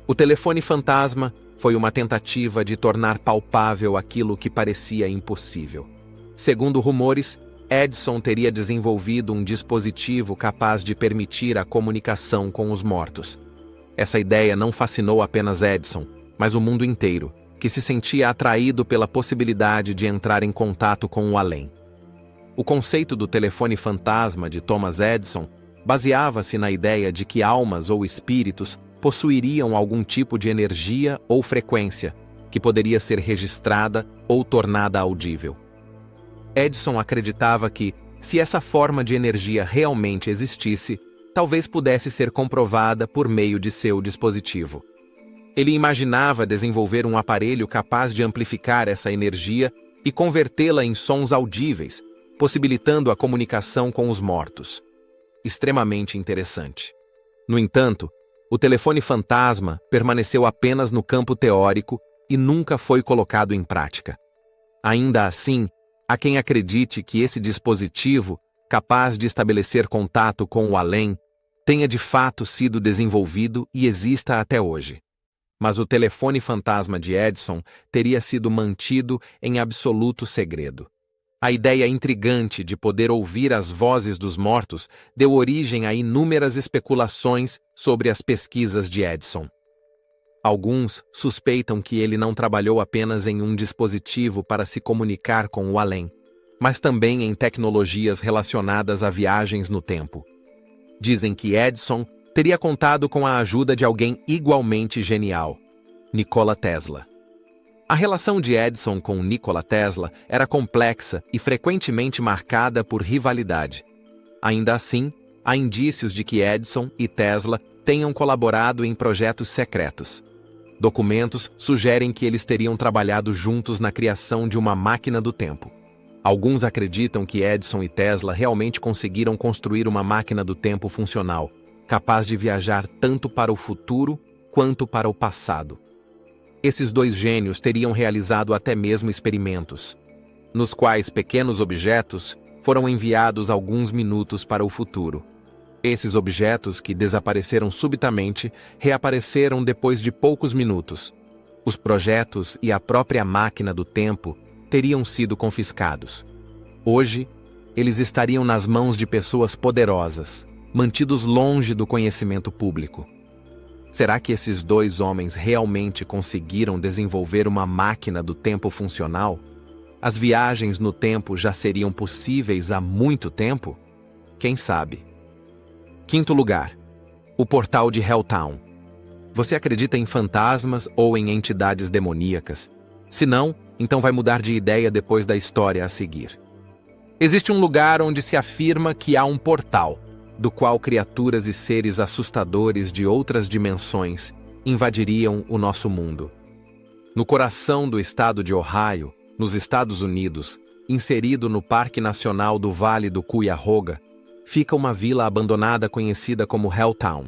O telefone fantasma foi uma tentativa de tornar palpável aquilo que parecia impossível. Segundo rumores, Edison teria desenvolvido um dispositivo capaz de permitir a comunicação com os mortos. Essa ideia não fascinou apenas Edison, mas o mundo inteiro, que se sentia atraído pela possibilidade de entrar em contato com o além. O conceito do telefone fantasma de Thomas Edison baseava-se na ideia de que almas ou espíritos possuiriam algum tipo de energia ou frequência que poderia ser registrada ou tornada audível. Edison acreditava que, se essa forma de energia realmente existisse, talvez pudesse ser comprovada por meio de seu dispositivo. Ele imaginava desenvolver um aparelho capaz de amplificar essa energia e convertê-la em sons audíveis, possibilitando a comunicação com os mortos. Extremamente interessante. No entanto, o telefone fantasma permaneceu apenas no campo teórico e nunca foi colocado em prática. Ainda assim, há quem acredite que esse dispositivo, capaz de estabelecer contato com o além, tenha de fato sido desenvolvido e exista até hoje. Mas o telefone fantasma de Edison teria sido mantido em absoluto segredo. A ideia intrigante de poder ouvir as vozes dos mortos deu origem a inúmeras especulações sobre as pesquisas de Edison. Alguns suspeitam que ele não trabalhou apenas em um dispositivo para se comunicar com o além, mas também em tecnologias relacionadas a viagens no tempo. Dizem que Edison teria contado com a ajuda de alguém igualmente genial, Nikola Tesla. A relação de Edison com Nikola Tesla era complexa e frequentemente marcada por rivalidade. Ainda assim, há indícios de que Edison e Tesla tenham colaborado em projetos secretos. Documentos sugerem que eles teriam trabalhado juntos na criação de uma máquina do tempo. Alguns acreditam que Edison e Tesla realmente conseguiram construir uma máquina do tempo funcional, capaz de viajar tanto para o futuro quanto para o passado. Esses dois gênios teriam realizado até mesmo experimentos, nos quais pequenos objetos foram enviados alguns minutos para o futuro. Esses objetos, que desapareceram subitamente, reapareceram depois de poucos minutos. Os projetos e a própria máquina do tempo teriam sido confiscados. Hoje, eles estariam nas mãos de pessoas poderosas, mantidos longe do conhecimento público. Será que esses dois homens realmente conseguiram desenvolver uma máquina do tempo funcional? As viagens no tempo já seriam possíveis há muito tempo? Quem sabe? Quinto lugar, o portal de Helltown. Você acredita em fantasmas ou em entidades demoníacas? Se não, então vai mudar de ideia depois da história a seguir. Existe um lugar onde se afirma que há um portal, do qual criaturas e seres assustadores de outras dimensões invadiriam o nosso mundo. No coração do estado de Ohio, nos Estados Unidos, inserido no Parque Nacional do Vale do Cuyahoga, fica uma vila abandonada conhecida como Helltown.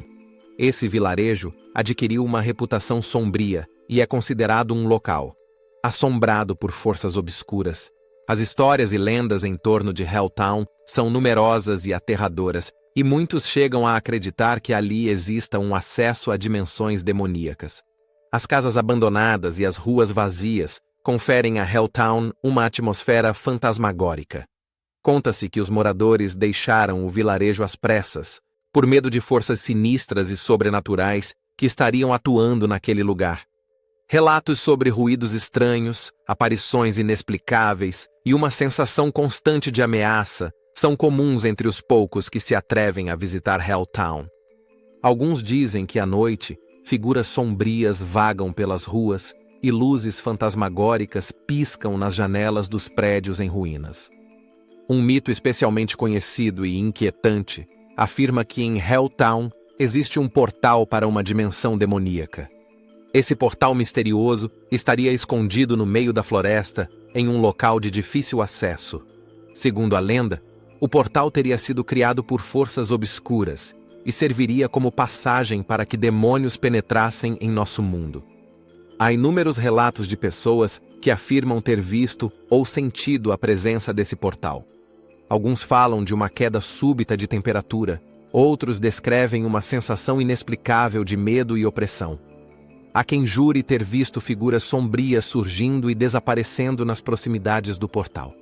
Esse vilarejo adquiriu uma reputação sombria e é considerado um local assombrado por forças obscuras. As histórias e lendas em torno de Helltown são numerosas e aterradoras, e muitos chegam a acreditar que ali exista um acesso a dimensões demoníacas. As casas abandonadas e as ruas vazias conferem a Helltown uma atmosfera fantasmagórica. Conta-se que os moradores deixaram o vilarejo às pressas, por medo de forças sinistras e sobrenaturais que estariam atuando naquele lugar. Relatos sobre ruídos estranhos, aparições inexplicáveis e uma sensação constante de ameaça são comuns entre os poucos que se atrevem a visitar Helltown. Alguns dizem que à noite, figuras sombrias vagam pelas ruas e luzes fantasmagóricas piscam nas janelas dos prédios em ruínas. Um mito especialmente conhecido e inquietante afirma que em Helltown existe um portal para uma dimensão demoníaca. Esse portal misterioso estaria escondido no meio da floresta, em um local de difícil acesso. Segundo a lenda, o portal teria sido criado por forças obscuras e serviria como passagem para que demônios penetrassem em nosso mundo. Há inúmeros relatos de pessoas que afirmam ter visto ou sentido a presença desse portal. Alguns falam de uma queda súbita de temperatura, outros descrevem uma sensação inexplicável de medo e opressão. Há quem jure ter visto figuras sombrias surgindo e desaparecendo nas proximidades do portal.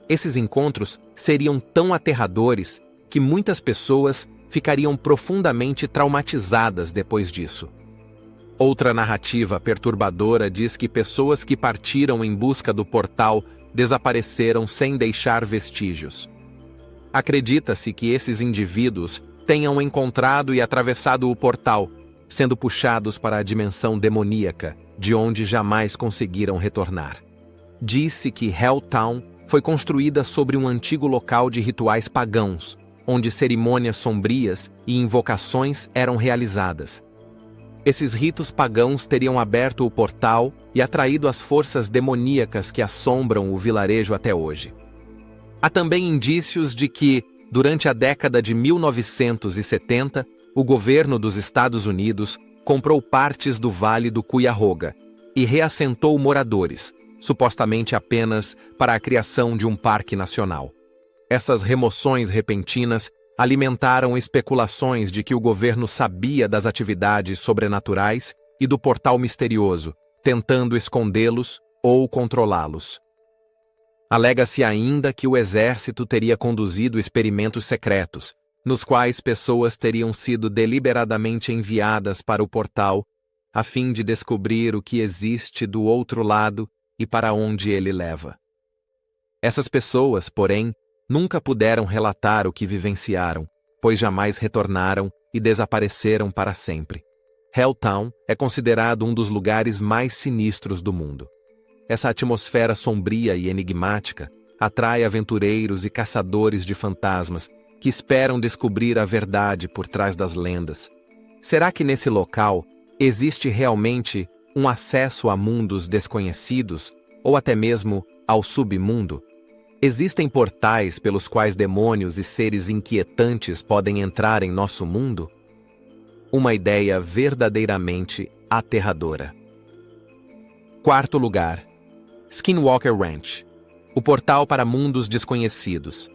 Esses encontros seriam tão aterradores que muitas pessoas ficariam profundamente traumatizadas depois disso. Outra narrativa perturbadora diz que pessoas que partiram em busca do portal desapareceram sem deixar vestígios. Acredita-se que esses indivíduos tenham encontrado e atravessado o portal, sendo puxados para a dimensão demoníaca, de onde jamais conseguiram retornar. Diz-se que Helltown foi construída sobre um antigo local de rituais pagãos, onde cerimônias sombrias e invocações eram realizadas. Esses ritos pagãos teriam aberto o portal e atraído as forças demoníacas que assombram o vilarejo até hoje. Há também indícios de que, durante a década de 1970, o governo dos Estados Unidos comprou partes do Vale do Cuyahoga e reassentou moradores, supostamente apenas para a criação de um parque nacional. Essas remoções repentinas alimentaram especulações de que o governo sabia das atividades sobrenaturais e do portal misterioso, tentando escondê-los ou controlá-los. Alega-se ainda que o exército teria conduzido experimentos secretos, nos quais pessoas teriam sido deliberadamente enviadas para o portal, a fim de descobrir o que existe do outro lado e para onde ele leva. Essas pessoas, porém, nunca puderam relatar o que vivenciaram, pois jamais retornaram e desapareceram para sempre. Helltown é considerado um dos lugares mais sinistros do mundo. Essa atmosfera sombria e enigmática atrai aventureiros e caçadores de fantasmas que esperam descobrir a verdade por trás das lendas. Será que nesse local existe realmente um acesso a mundos desconhecidos ou até mesmo ao submundo? Existem portais pelos quais demônios e seres inquietantes podem entrar em nosso mundo? Uma ideia verdadeiramente aterradora. Quarto lugar. Skinwalker Ranch, o portal para mundos desconhecidos.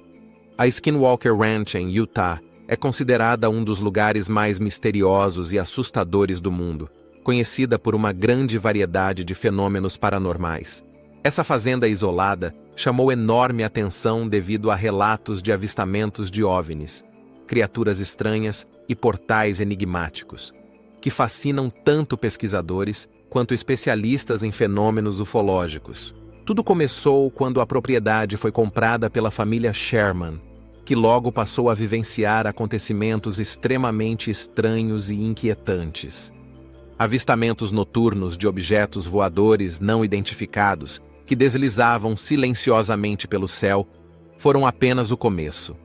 A Skinwalker Ranch, em Utah, é considerada um dos lugares mais misteriosos e assustadores do mundo, conhecida por uma grande variedade de fenômenos paranormais. Essa fazenda isolada chamou enorme atenção devido a relatos de avistamentos de OVNIs, criaturas estranhas e portais enigmáticos, que fascinam tanto pesquisadores quanto especialistas em fenômenos ufológicos. Tudo começou quando a propriedade foi comprada pela família Sherman, que logo passou a vivenciar acontecimentos extremamente estranhos e inquietantes. Avistamentos noturnos de objetos voadores não identificados que deslizavam silenciosamente pelo céu foram apenas o começo.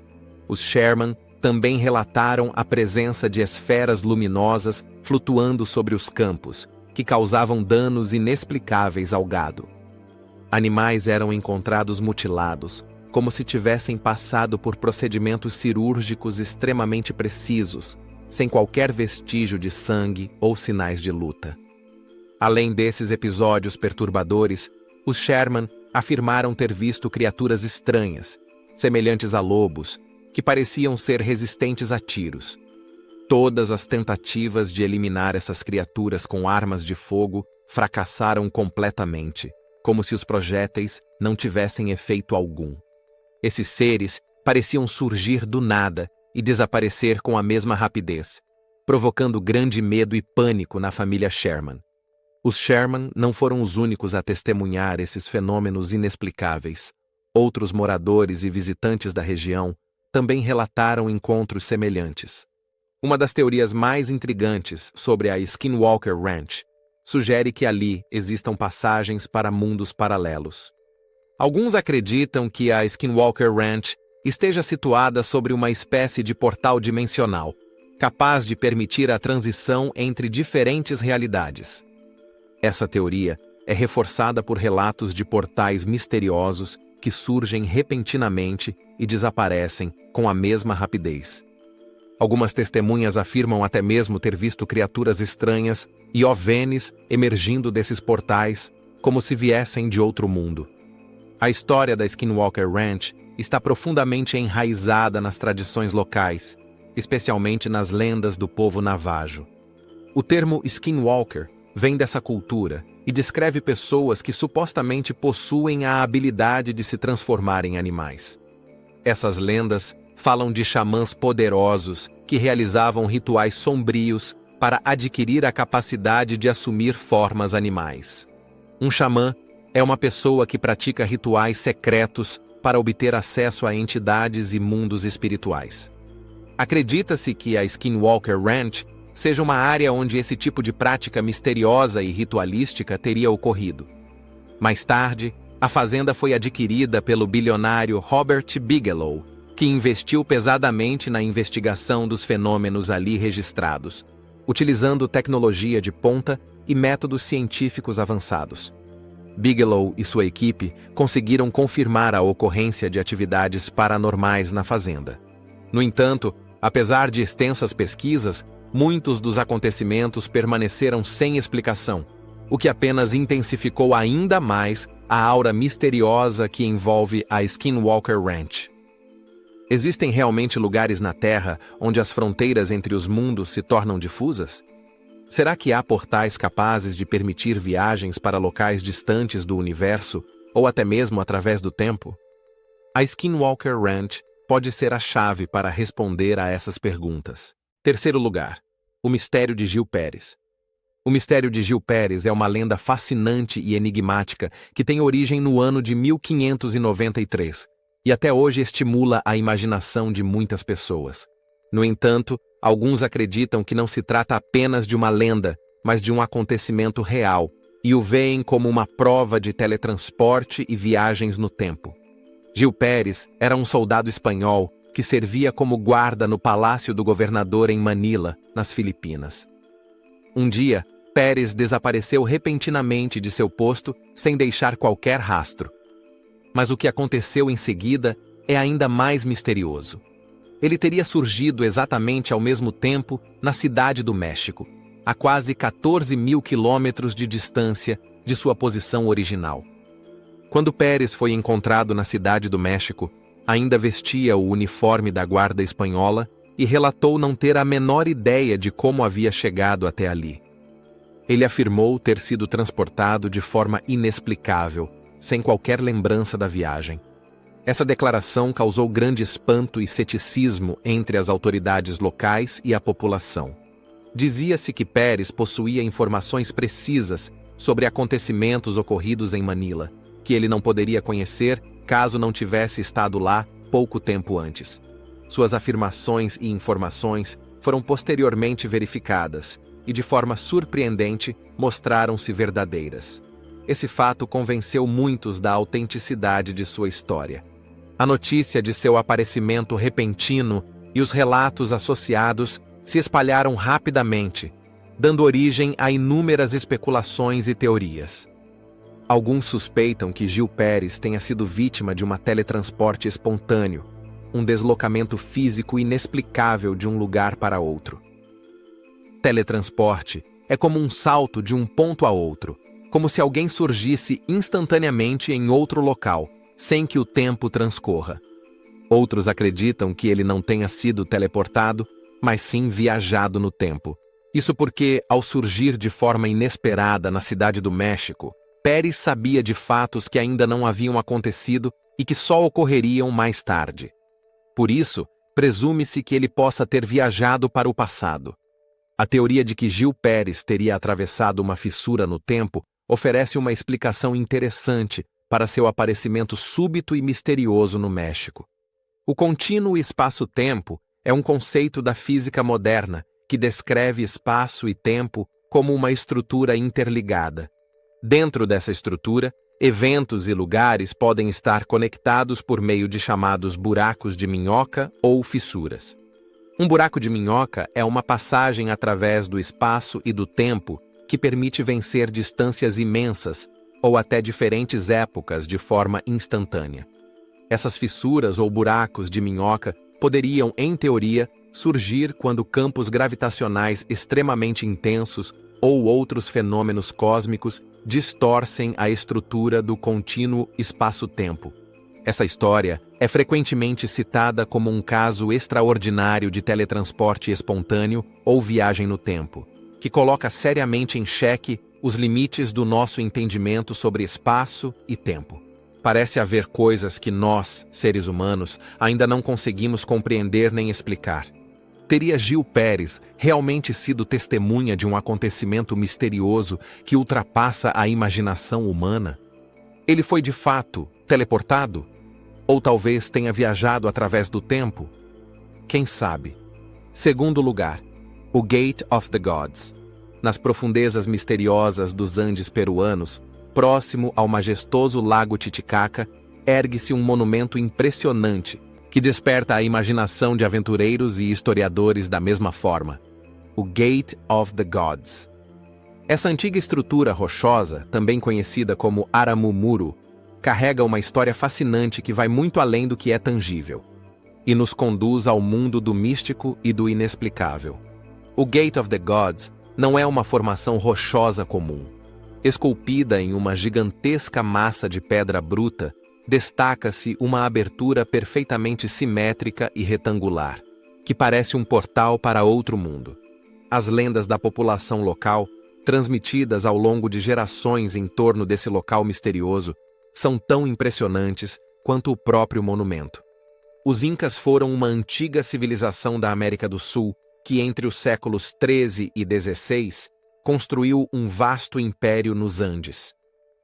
Os Sherman também relataram a presença de esferas luminosas flutuando sobre os campos, que causavam danos inexplicáveis ao gado. Animais eram encontrados mutilados, como se tivessem passado por procedimentos cirúrgicos extremamente precisos, sem qualquer vestígio de sangue ou sinais de luta. Além desses episódios perturbadores, os Sherman afirmaram ter visto criaturas estranhas, semelhantes a lobos, que pareciam ser resistentes a tiros. Todas as tentativas de eliminar essas criaturas com armas de fogo fracassaram completamente, como se os projéteis não tivessem efeito algum. Esses seres pareciam surgir do nada e desaparecer com a mesma rapidez, provocando grande medo e pânico na família Sherman. Os Sherman não foram os únicos a testemunhar esses fenômenos inexplicáveis. Outros moradores e visitantes da região também relataram encontros semelhantes. Uma das teorias mais intrigantes sobre a Skinwalker Ranch sugere que ali existam passagens para mundos paralelos. Alguns acreditam que a Skinwalker Ranch esteja situada sobre uma espécie de portal dimensional, capaz de permitir a transição entre diferentes realidades. Essa teoria é reforçada por relatos de portais misteriosos que surgem repentinamente e desaparecem com a mesma rapidez. Algumas testemunhas afirmam até mesmo ter visto criaturas estranhas e OVNIs emergindo desses portais, como se viessem de outro mundo. A história da Skinwalker Ranch está profundamente enraizada nas tradições locais, especialmente nas lendas do povo Navajo. O termo Skinwalker vem dessa cultura e descreve pessoas que supostamente possuem a habilidade de se transformar em animais. Essas lendas falam de xamãs poderosos que realizavam rituais sombrios para adquirir a capacidade de assumir formas animais. Um xamã é uma pessoa que pratica rituais secretos para obter acesso a entidades e mundos espirituais. Acredita-se que a Skinwalker Ranch seja uma área onde esse tipo de prática misteriosa e ritualística teria ocorrido. Mais tarde, a fazenda foi adquirida pelo bilionário Robert Bigelow, que investiu pesadamente na investigação dos fenômenos ali registrados, utilizando tecnologia de ponta e métodos científicos avançados. Bigelow e sua equipe conseguiram confirmar a ocorrência de atividades paranormais na fazenda. No entanto, apesar de extensas pesquisas, muitos dos acontecimentos permaneceram sem explicação, o que apenas intensificou ainda mais a aura misteriosa que envolve a Skinwalker Ranch. Existem realmente lugares na Terra onde as fronteiras entre os mundos se tornam difusas? Será que há portais capazes de permitir viagens para locais distantes do universo, ou até mesmo através do tempo? A Skinwalker Ranch pode ser a chave para responder a essas perguntas. Terceiro lugar, o mistério de Gil Pérez. O mistério de Gil Pérez é uma lenda fascinante e enigmática que tem origem no ano de 1593 e até hoje estimula a imaginação de muitas pessoas. No entanto, alguns acreditam que não se trata apenas de uma lenda, mas de um acontecimento real, e o veem como uma prova de teletransporte e viagens no tempo. Gil Pérez era um soldado espanhol que servia como guarda no palácio do governador em Manila, nas Filipinas. Um dia, Pérez desapareceu repentinamente de seu posto sem deixar qualquer rastro. Mas o que aconteceu em seguida é ainda mais misterioso. Ele teria surgido exatamente ao mesmo tempo na cidade do México, a quase 14 mil quilômetros de distância de sua posição original. Quando Pérez foi encontrado na cidade do México, ainda vestia o uniforme da guarda espanhola e relatou não ter a menor ideia de como havia chegado até ali. Ele afirmou ter sido transportado de forma inexplicável, sem qualquer lembrança da viagem. Essa declaração causou grande espanto e ceticismo entre as autoridades locais e a população. Dizia-se que Pérez possuía informações precisas sobre acontecimentos ocorridos em Manila, que ele não poderia conhecer caso não tivesse estado lá pouco tempo antes. Suas afirmações e informações foram posteriormente verificadas e, de forma surpreendente, mostraram-se verdadeiras. Esse fato convenceu muitos da autenticidade de sua história. A notícia de seu aparecimento repentino e os relatos associados se espalharam rapidamente, dando origem a inúmeras especulações e teorias. Alguns suspeitam que Gil Pérez tenha sido vítima de um teletransporte espontâneo, um deslocamento físico inexplicável de um lugar para outro. Teletransporte é como um salto de um ponto a outro, como se alguém surgisse instantaneamente em outro local, sem que o tempo transcorra. Outros acreditam que ele não tenha sido teleportado, mas sim viajado no tempo. Isso porque, ao surgir de forma inesperada na cidade do México, Pérez sabia de fatos que ainda não haviam acontecido e que só ocorreriam mais tarde. Por isso, presume-se que ele possa ter viajado para o passado. A teoria de que Gil Pérez teria atravessado uma fissura no tempo oferece uma explicação interessante para seu aparecimento súbito e misterioso no México. O contínuo espaço-tempo é um conceito da física moderna que descreve espaço e tempo como uma estrutura interligada. Dentro dessa estrutura, eventos e lugares podem estar conectados por meio de chamados buracos de minhoca ou fissuras. Um buraco de minhoca é uma passagem através do espaço e do tempo que permite vencer distâncias imensas ou até diferentes épocas de forma instantânea. Essas fissuras ou buracos de minhoca poderiam, em teoria, surgir quando campos gravitacionais extremamente intensos ou outros fenômenos cósmicos distorcem a estrutura do contínuo espaço-tempo. Essa história é frequentemente citada como um caso extraordinário de teletransporte espontâneo ou viagem no tempo, que coloca seriamente em xeque os limites do nosso entendimento sobre espaço e tempo. Parece haver coisas que nós, seres humanos, ainda não conseguimos compreender nem explicar. Teria Gil Pérez realmente sido testemunha de um acontecimento misterioso que ultrapassa a imaginação humana? Ele foi de fato teleportado? Ou talvez tenha viajado através do tempo? Quem sabe? Segundo lugar, o Gate of the Gods. Nas profundezas misteriosas dos Andes peruanos, próximo ao majestoso lago Titicaca, ergue-se um monumento impressionante que desperta a imaginação de aventureiros e historiadores da mesma forma. O Gate of the Gods. Essa antiga estrutura rochosa, também conhecida como Aramumuru, carrega uma história fascinante que vai muito além do que é tangível e nos conduz ao mundo do místico e do inexplicável. O Gate of the Gods não é uma formação rochosa comum. Esculpida em uma gigantesca massa de pedra bruta, destaca-se uma abertura perfeitamente simétrica e retangular, que parece um portal para outro mundo. As lendas da população local, transmitidas ao longo de gerações em torno desse local misterioso, são tão impressionantes quanto o próprio monumento. Os Incas foram uma antiga civilização da América do Sul que, entre os séculos XIII e XVI, construiu um vasto império nos Andes.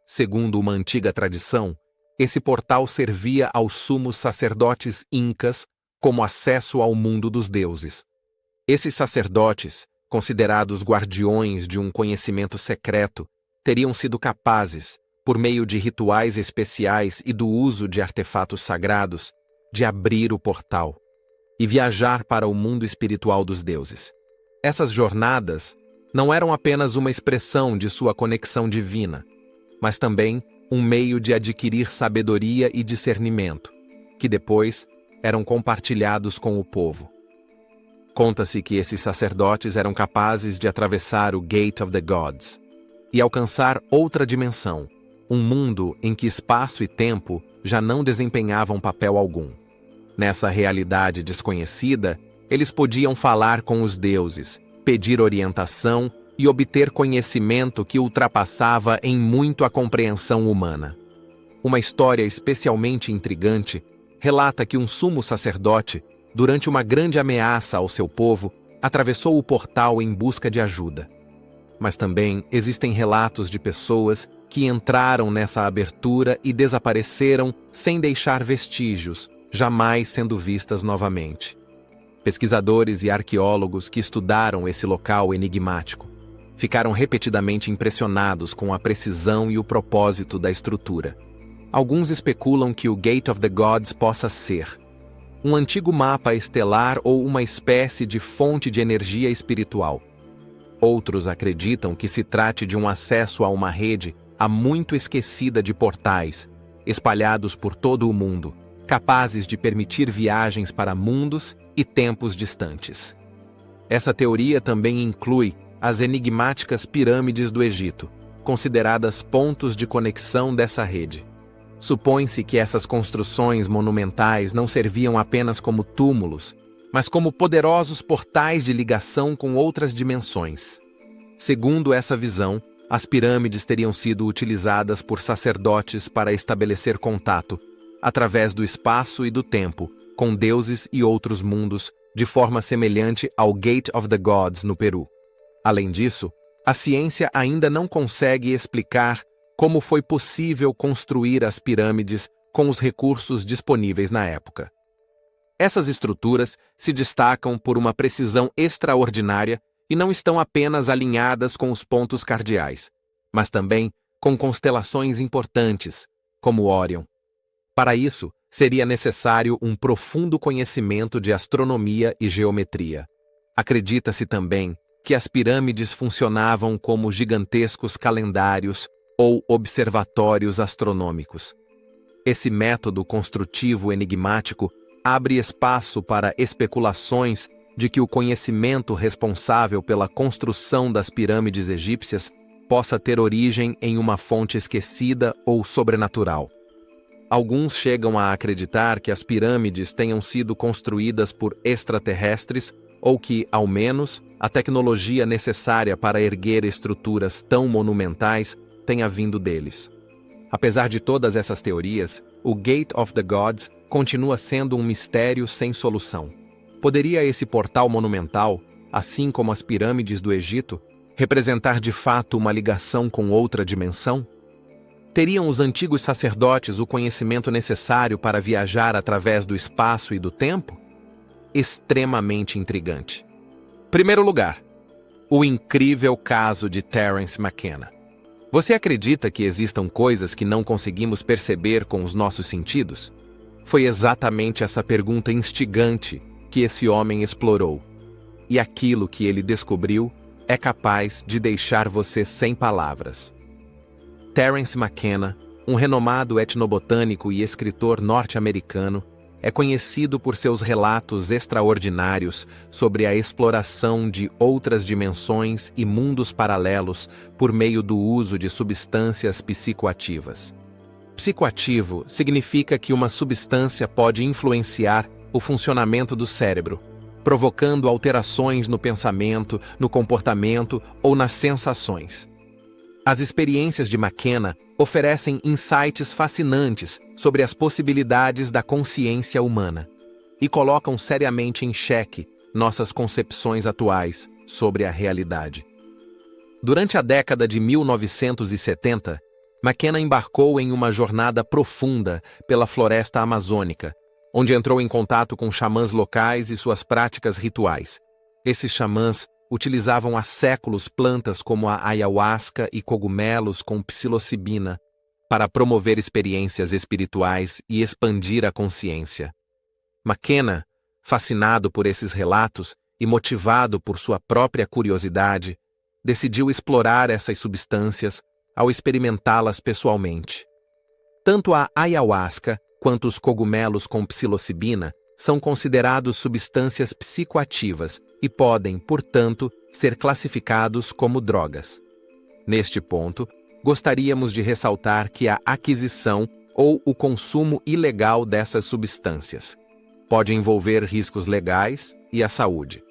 Segundo uma antiga tradição, esse portal servia aos sumos sacerdotes incas como acesso ao mundo dos deuses. Esses sacerdotes, considerados guardiões de um conhecimento secreto, teriam sido capazes, por meio de rituais especiais e do uso de artefatos sagrados, de abrir o portal e viajar para o mundo espiritual dos deuses. Essas jornadas não eram apenas uma expressão de sua conexão divina, mas também um meio de adquirir sabedoria e discernimento, que depois eram compartilhados com o povo. Conta-se que esses sacerdotes eram capazes de atravessar o Gate of the Gods e alcançar outra dimensão, um mundo em que espaço e tempo já não desempenhavam papel algum. Nessa realidade desconhecida, eles podiam falar com os deuses, pedir orientação e obter conhecimento que ultrapassava em muito a compreensão humana. Uma história especialmente intrigante relata que um sumo sacerdote, durante uma grande ameaça ao seu povo, atravessou o portal em busca de ajuda. Mas também existem relatos de pessoas que entraram nessa abertura e desapareceram sem deixar vestígios, jamais sendo vistas novamente. Pesquisadores e arqueólogos que estudaram esse local enigmático ficaram repetidamente impressionados com a precisão e o propósito da estrutura. Alguns especulam que o Gate of the Gods possa ser um antigo mapa estelar ou uma espécie de fonte de energia espiritual. Outros acreditam que se trate de um acesso a uma rede há muito esquecida de portais, espalhados por todo o mundo, capazes de permitir viagens para mundos e tempos distantes. Essa teoria também inclui as enigmáticas pirâmides do Egito, consideradas pontos de conexão dessa rede. Supõe-se que essas construções monumentais não serviam apenas como túmulos, mas como poderosos portais de ligação com outras dimensões. Segundo essa visão, as pirâmides teriam sido utilizadas por sacerdotes para estabelecer contato, através do espaço e do tempo, com deuses e outros mundos, de forma semelhante ao Gate of the Gods no Peru. Além disso, a ciência ainda não consegue explicar como foi possível construir as pirâmides com os recursos disponíveis na época. Essas estruturas se destacam por uma precisão extraordinária e não estão apenas alinhadas com os pontos cardeais, mas também com constelações importantes, como Órion. Para isso, seria necessário um profundo conhecimento de astronomia e geometria. Acredita-se também que as pirâmides funcionavam como gigantescos calendários ou observatórios astronômicos. Esse método construtivo enigmático abre espaço para especulações de que o conhecimento responsável pela construção das pirâmides egípcias possa ter origem em uma fonte esquecida ou sobrenatural. Alguns chegam a acreditar que as pirâmides tenham sido construídas por extraterrestres ou que, ao menos, a tecnologia necessária para erguer estruturas tão monumentais tenha vindo deles. Apesar de todas essas teorias, o Gate of the Gods continua sendo um mistério sem solução. Poderia esse portal monumental, assim como as pirâmides do Egito, representar de fato uma ligação com outra dimensão? Teriam os antigos sacerdotes o conhecimento necessário para viajar através do espaço e do tempo? Extremamente intrigante. Primeiro lugar, o incrível caso de Terence McKenna. Você acredita que existam coisas que não conseguimos perceber com os nossos sentidos? Foi exatamente essa pergunta instigante que esse homem explorou. E aquilo que ele descobriu é capaz de deixar você sem palavras. Terence McKenna, um renomado etnobotânico e escritor norte-americano, é conhecido por seus relatos extraordinários sobre a exploração de outras dimensões e mundos paralelos por meio do uso de substâncias psicoativas. Psicoativo significa que uma substância pode influenciar o funcionamento do cérebro, provocando alterações no pensamento, no comportamento ou nas sensações. As experiências de McKenna oferecem insights fascinantes sobre as possibilidades da consciência humana e colocam seriamente em xeque nossas concepções atuais sobre a realidade. Durante a década de 1970, McKenna embarcou em uma jornada profunda pela floresta amazônica, onde entrou em contato com xamãs locais e suas práticas rituais. Esses xamãs utilizavam há séculos plantas como a ayahuasca e cogumelos com psilocibina para promover experiências espirituais e expandir a consciência. McKenna, fascinado por esses relatos e motivado por sua própria curiosidade, decidiu explorar essas substâncias ao experimentá-las pessoalmente. Tanto a ayahuasca quanto os cogumelos com psilocibina são considerados substâncias psicoativas e podem, portanto, ser classificados como drogas. Neste ponto, gostaríamos de ressaltar que a aquisição ou o consumo ilegal dessas substâncias pode envolver riscos legais e à saúde.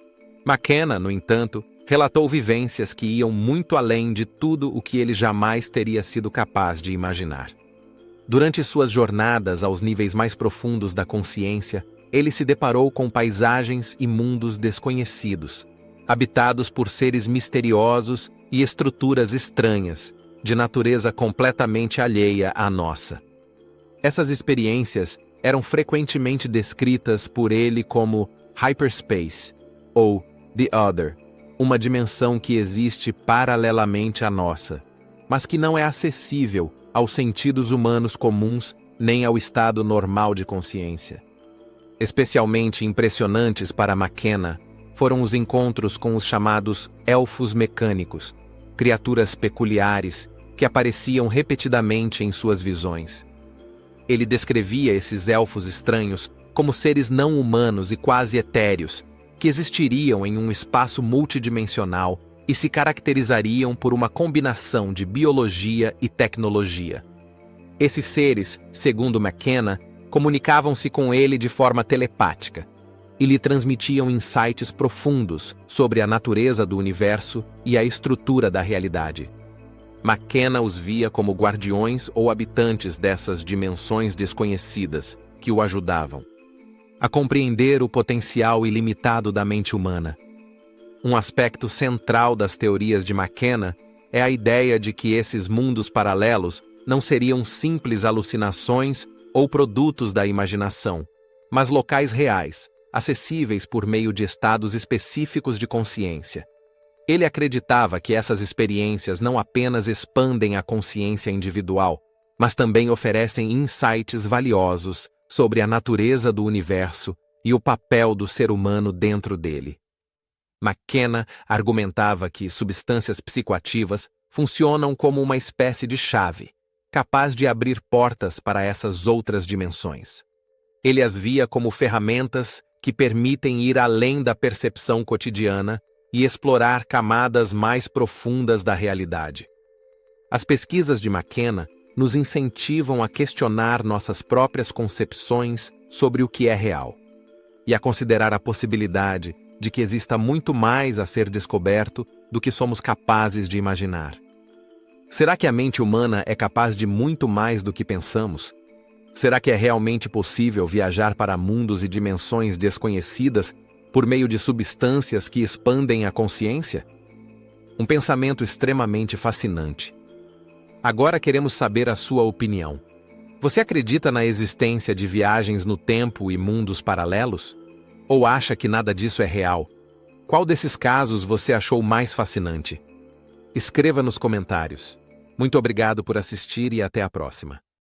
McKenna, no entanto, relatou vivências que iam muito além de tudo o que ele jamais teria sido capaz de imaginar. Durante suas jornadas aos níveis mais profundos da consciência, ele se deparou com paisagens e mundos desconhecidos, habitados por seres misteriosos e estruturas estranhas, de natureza completamente alheia à nossa. Essas experiências eram frequentemente descritas por ele como hyperspace, ou the other, uma dimensão que existe paralelamente à nossa, mas que não é acessível aos sentidos humanos comuns nem ao estado normal de consciência. Especialmente impressionantes para McKenna foram os encontros com os chamados elfos mecânicos, criaturas peculiares que apareciam repetidamente em suas visões. Ele descrevia esses elfos estranhos como seres não humanos e quase etéreos, que existiriam em um espaço multidimensional e se caracterizariam por uma combinação de biologia e tecnologia. Esses seres, segundo McKenna, comunicavam-se com ele de forma telepática e lhe transmitiam insights profundos sobre a natureza do universo e a estrutura da realidade. McKenna os via como guardiões ou habitantes dessas dimensões desconhecidas que o ajudavam a compreender o potencial ilimitado da mente humana. Um aspecto central das teorias de McKenna é a ideia de que esses mundos paralelos não seriam simples alucinações ou produtos da imaginação, mas locais reais, acessíveis por meio de estados específicos de consciência. Ele acreditava que essas experiências não apenas expandem a consciência individual, mas também oferecem insights valiosos sobre a natureza do universo e o papel do ser humano dentro dele. McKenna argumentava que substâncias psicoativas funcionam como uma espécie de chave, capaz de abrir portas para essas outras dimensões. Ele as via como ferramentas que permitem ir além da percepção cotidiana e explorar camadas mais profundas da realidade. As pesquisas de McKenna nos incentivam a questionar nossas próprias concepções sobre o que é real e a considerar a possibilidade de que exista muito mais a ser descoberto do que somos capazes de imaginar. Será que a mente humana é capaz de muito mais do que pensamos? Será que é realmente possível viajar para mundos e dimensões desconhecidas por meio de substâncias que expandem a consciência? Um pensamento extremamente fascinante. Agora queremos saber a sua opinião. Você acredita na existência de viagens no tempo e mundos paralelos? Ou acha que nada disso é real? Qual desses casos você achou mais fascinante? Escreva nos comentários. Muito obrigado por assistir e até a próxima.